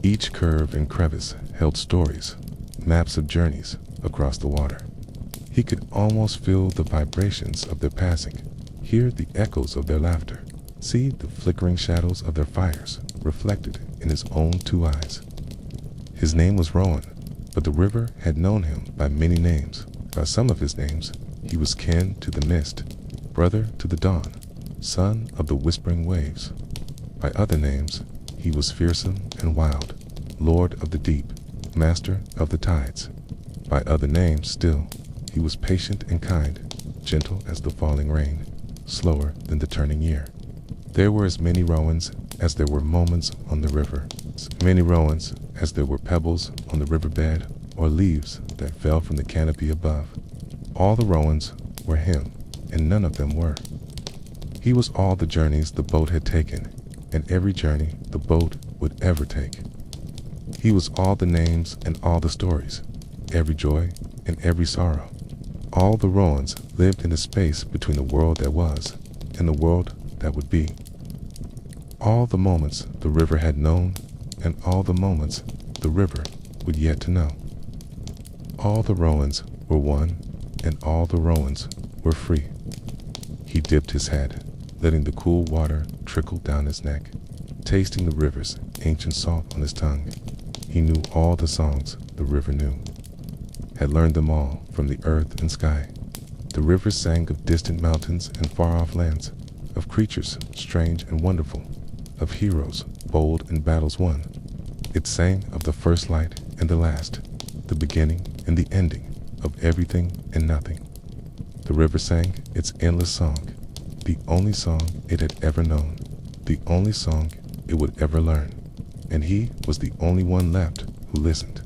Each curve and crevice held stories, maps of journeys across the water. He could almost feel the vibrations of their passing, hear the echoes of their laughter, see the flickering shadows of their fires reflected in his own two eyes. His name was Rowan, but the river had known him by many names. By some of his names, he was kin to the mist, brother to the dawn, son of the whispering waves. By other names, he was fearsome and wild, lord of the deep, master of the tides. By other names still, he was patient and kind, gentle as the falling rain, slower than the turning year. There were as many Rowans as there were moments on the river, as many Rowans as there were pebbles on the riverbed or leaves that fell from the canopy above. All the Rowans were him, and none of them were. He was all the journeys the boat had taken, and every journey the boat would ever take. He was all the names and all the stories, every joy and every sorrow. All the Rowans lived in the space between the world that was and the world that would be. All the moments the river had known, and all the moments the river would yet to know. All the Rowans were one, and all the Rowans were free. He dipped his head, letting the cool water trickle down his neck, tasting the river's ancient salt on his tongue. He knew all the songs the river knew, had learned them all from the earth and sky. The river sang of distant mountains and far-off lands, of creatures strange and wonderful, of heroes bold in battles won. It sang of the first light and the last, the beginning and the ending of everything and nothing. The river sang its endless song, the only song it had ever known, the only song it would ever learn, and he was the only one left who listened.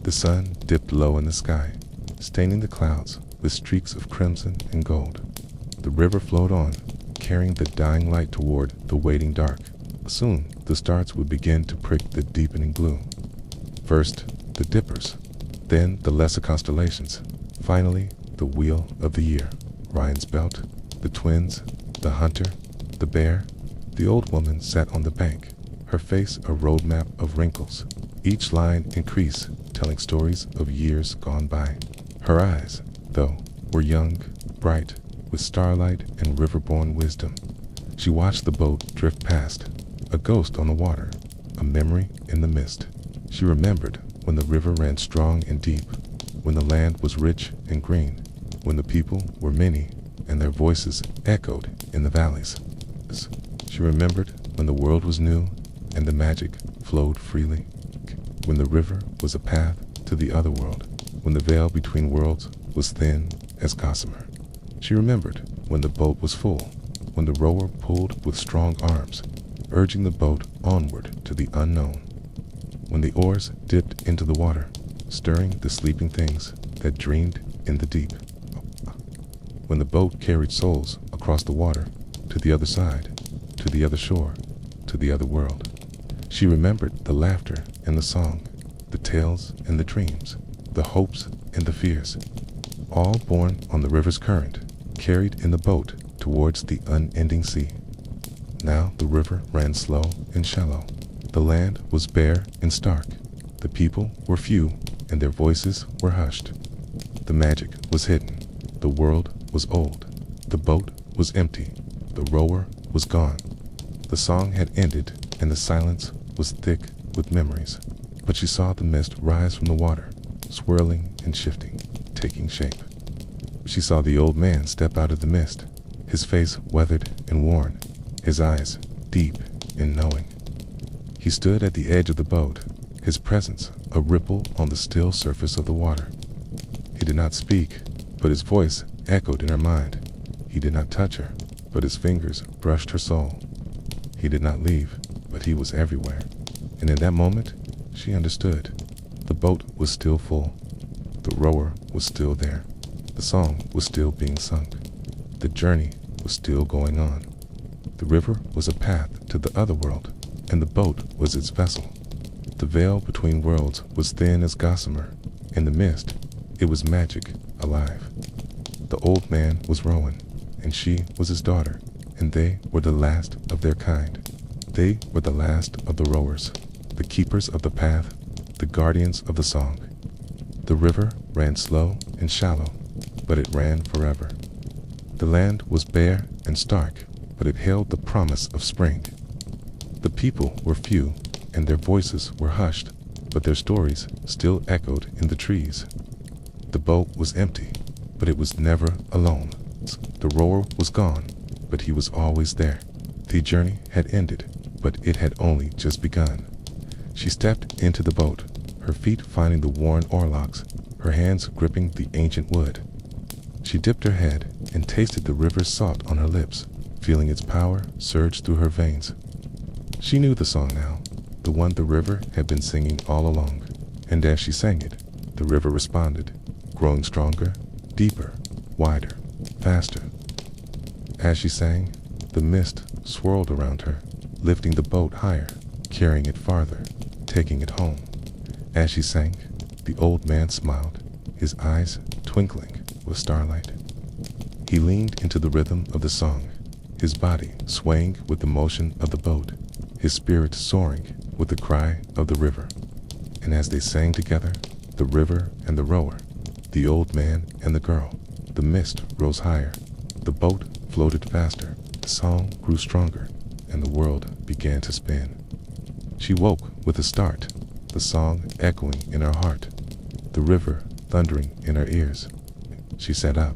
The sun dipped low in the sky, staining the clouds with streaks of crimson and gold. The river flowed on, carrying the dying light toward the waiting dark. Soon, the stars would begin to prick the deepening blue. First, the dippers, then the lesser constellations, finally, the wheel of the year, Ryan's belt, the twins, the hunter, the bear. The old woman sat on the bank, her face a roadmap of wrinkles, each line increased, telling stories of years gone by. Her eyes, though, were young, bright, with starlight and river-born wisdom. She watched the boat drift past, a ghost on the water, a memory in the mist. She remembered when the river ran strong and deep, when the land was rich and green, when the people were many and their voices echoed in the valleys. She remembered when the world was new and the magic flowed freely, when the river was a path to the other world, when the veil between worlds was thin as gossamer. She remembered when the boat was full, when the rower pulled with strong arms, urging the boat onward to the unknown, when the oars dipped into the water, stirring the sleeping things that dreamed in the deep, when the boat carried souls across the water to the other side, to the other shore, to the other world. She remembered the laughter and the song, the tales and the dreams, the hopes and the fears, all borne on the river's current, carried in the boat towards the unending sea. Now the river ran slow and shallow. The land was bare and stark. The people were few and their voices were hushed. The magic was hidden. The world was old. The boat was empty. The rower was gone. The song had ended and the silence was thick with memories. But she saw the mist rise from the water, swirling and shifting, taking shape. She saw the old man step out of the mist, his face weathered and worn, his eyes deep in knowing. He stood at the edge of the boat, his presence a ripple on the still surface of the water. He did not speak, but his voice echoed in her mind. He did not touch her, but his fingers brushed her soul. He did not leave, but he was everywhere. And in that moment, she understood. The boat was still full. The rower was still there. The song was still being sung. The journey was still going on. The river was a path to the other world, and the boat was its vessel. The veil between worlds was thin as gossamer. In the mist, it was magic alive. The old man was Rowan, and she was his daughter, and they were the last of their kind. They were the last of the rowers, the keepers of the path, the guardians of the song. The river ran slow and shallow, but it ran forever. The land was bare and stark, but it held the promise of spring. The people were few, and their voices were hushed, but their stories still echoed in the trees. The boat was empty, but it was never alone. The rower was gone, but he was always there. The journey had ended, but it had only just begun. She stepped into the boat, her feet finding the worn oarlocks, her hands gripping the ancient wood. She dipped her head and tasted the river's salt on her lips, feeling its power surge through her veins. She knew the song now, the one the river had been singing all along, and as she sang it, the river responded, growing stronger, deeper, wider, faster. As she sang, the mist swirled around her, lifting the boat higher, carrying it farther, taking it home. As she sang, the old man smiled, his eyes twinkling with starlight. He leaned into the rhythm of the song, his body swaying with the motion of the boat, his spirit soaring with the cry of the river. And as they sang together, the river and the rower, the old man and the girl, the mist rose higher, the boat floated faster, the song grew stronger, and the world began to spin. She woke with a start, the song echoing in her heart, the river thundering in her ears. She sat up,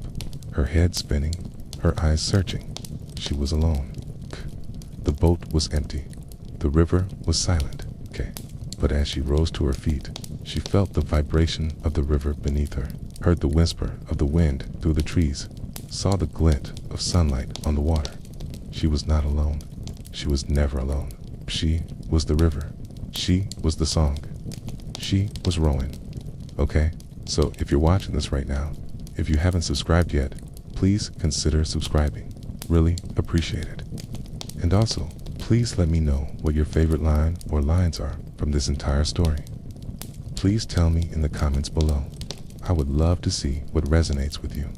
her head spinning, her eyes searching. She was alone. The boat was empty. The river was silent. But as she rose to her feet, she felt the vibration of the river beneath her, heard the whisper of the wind through the trees, saw the glint of sunlight on the water. She was not alone. She was never alone. She was the river. She was the song. She was Rowan. So if you're watching this right now, if you haven't subscribed yet, please consider subscribing. Really appreciate it. And also, please let me know what your favorite line or lines are from this entire story. Please tell me in the comments below. I would love to see what resonates with you.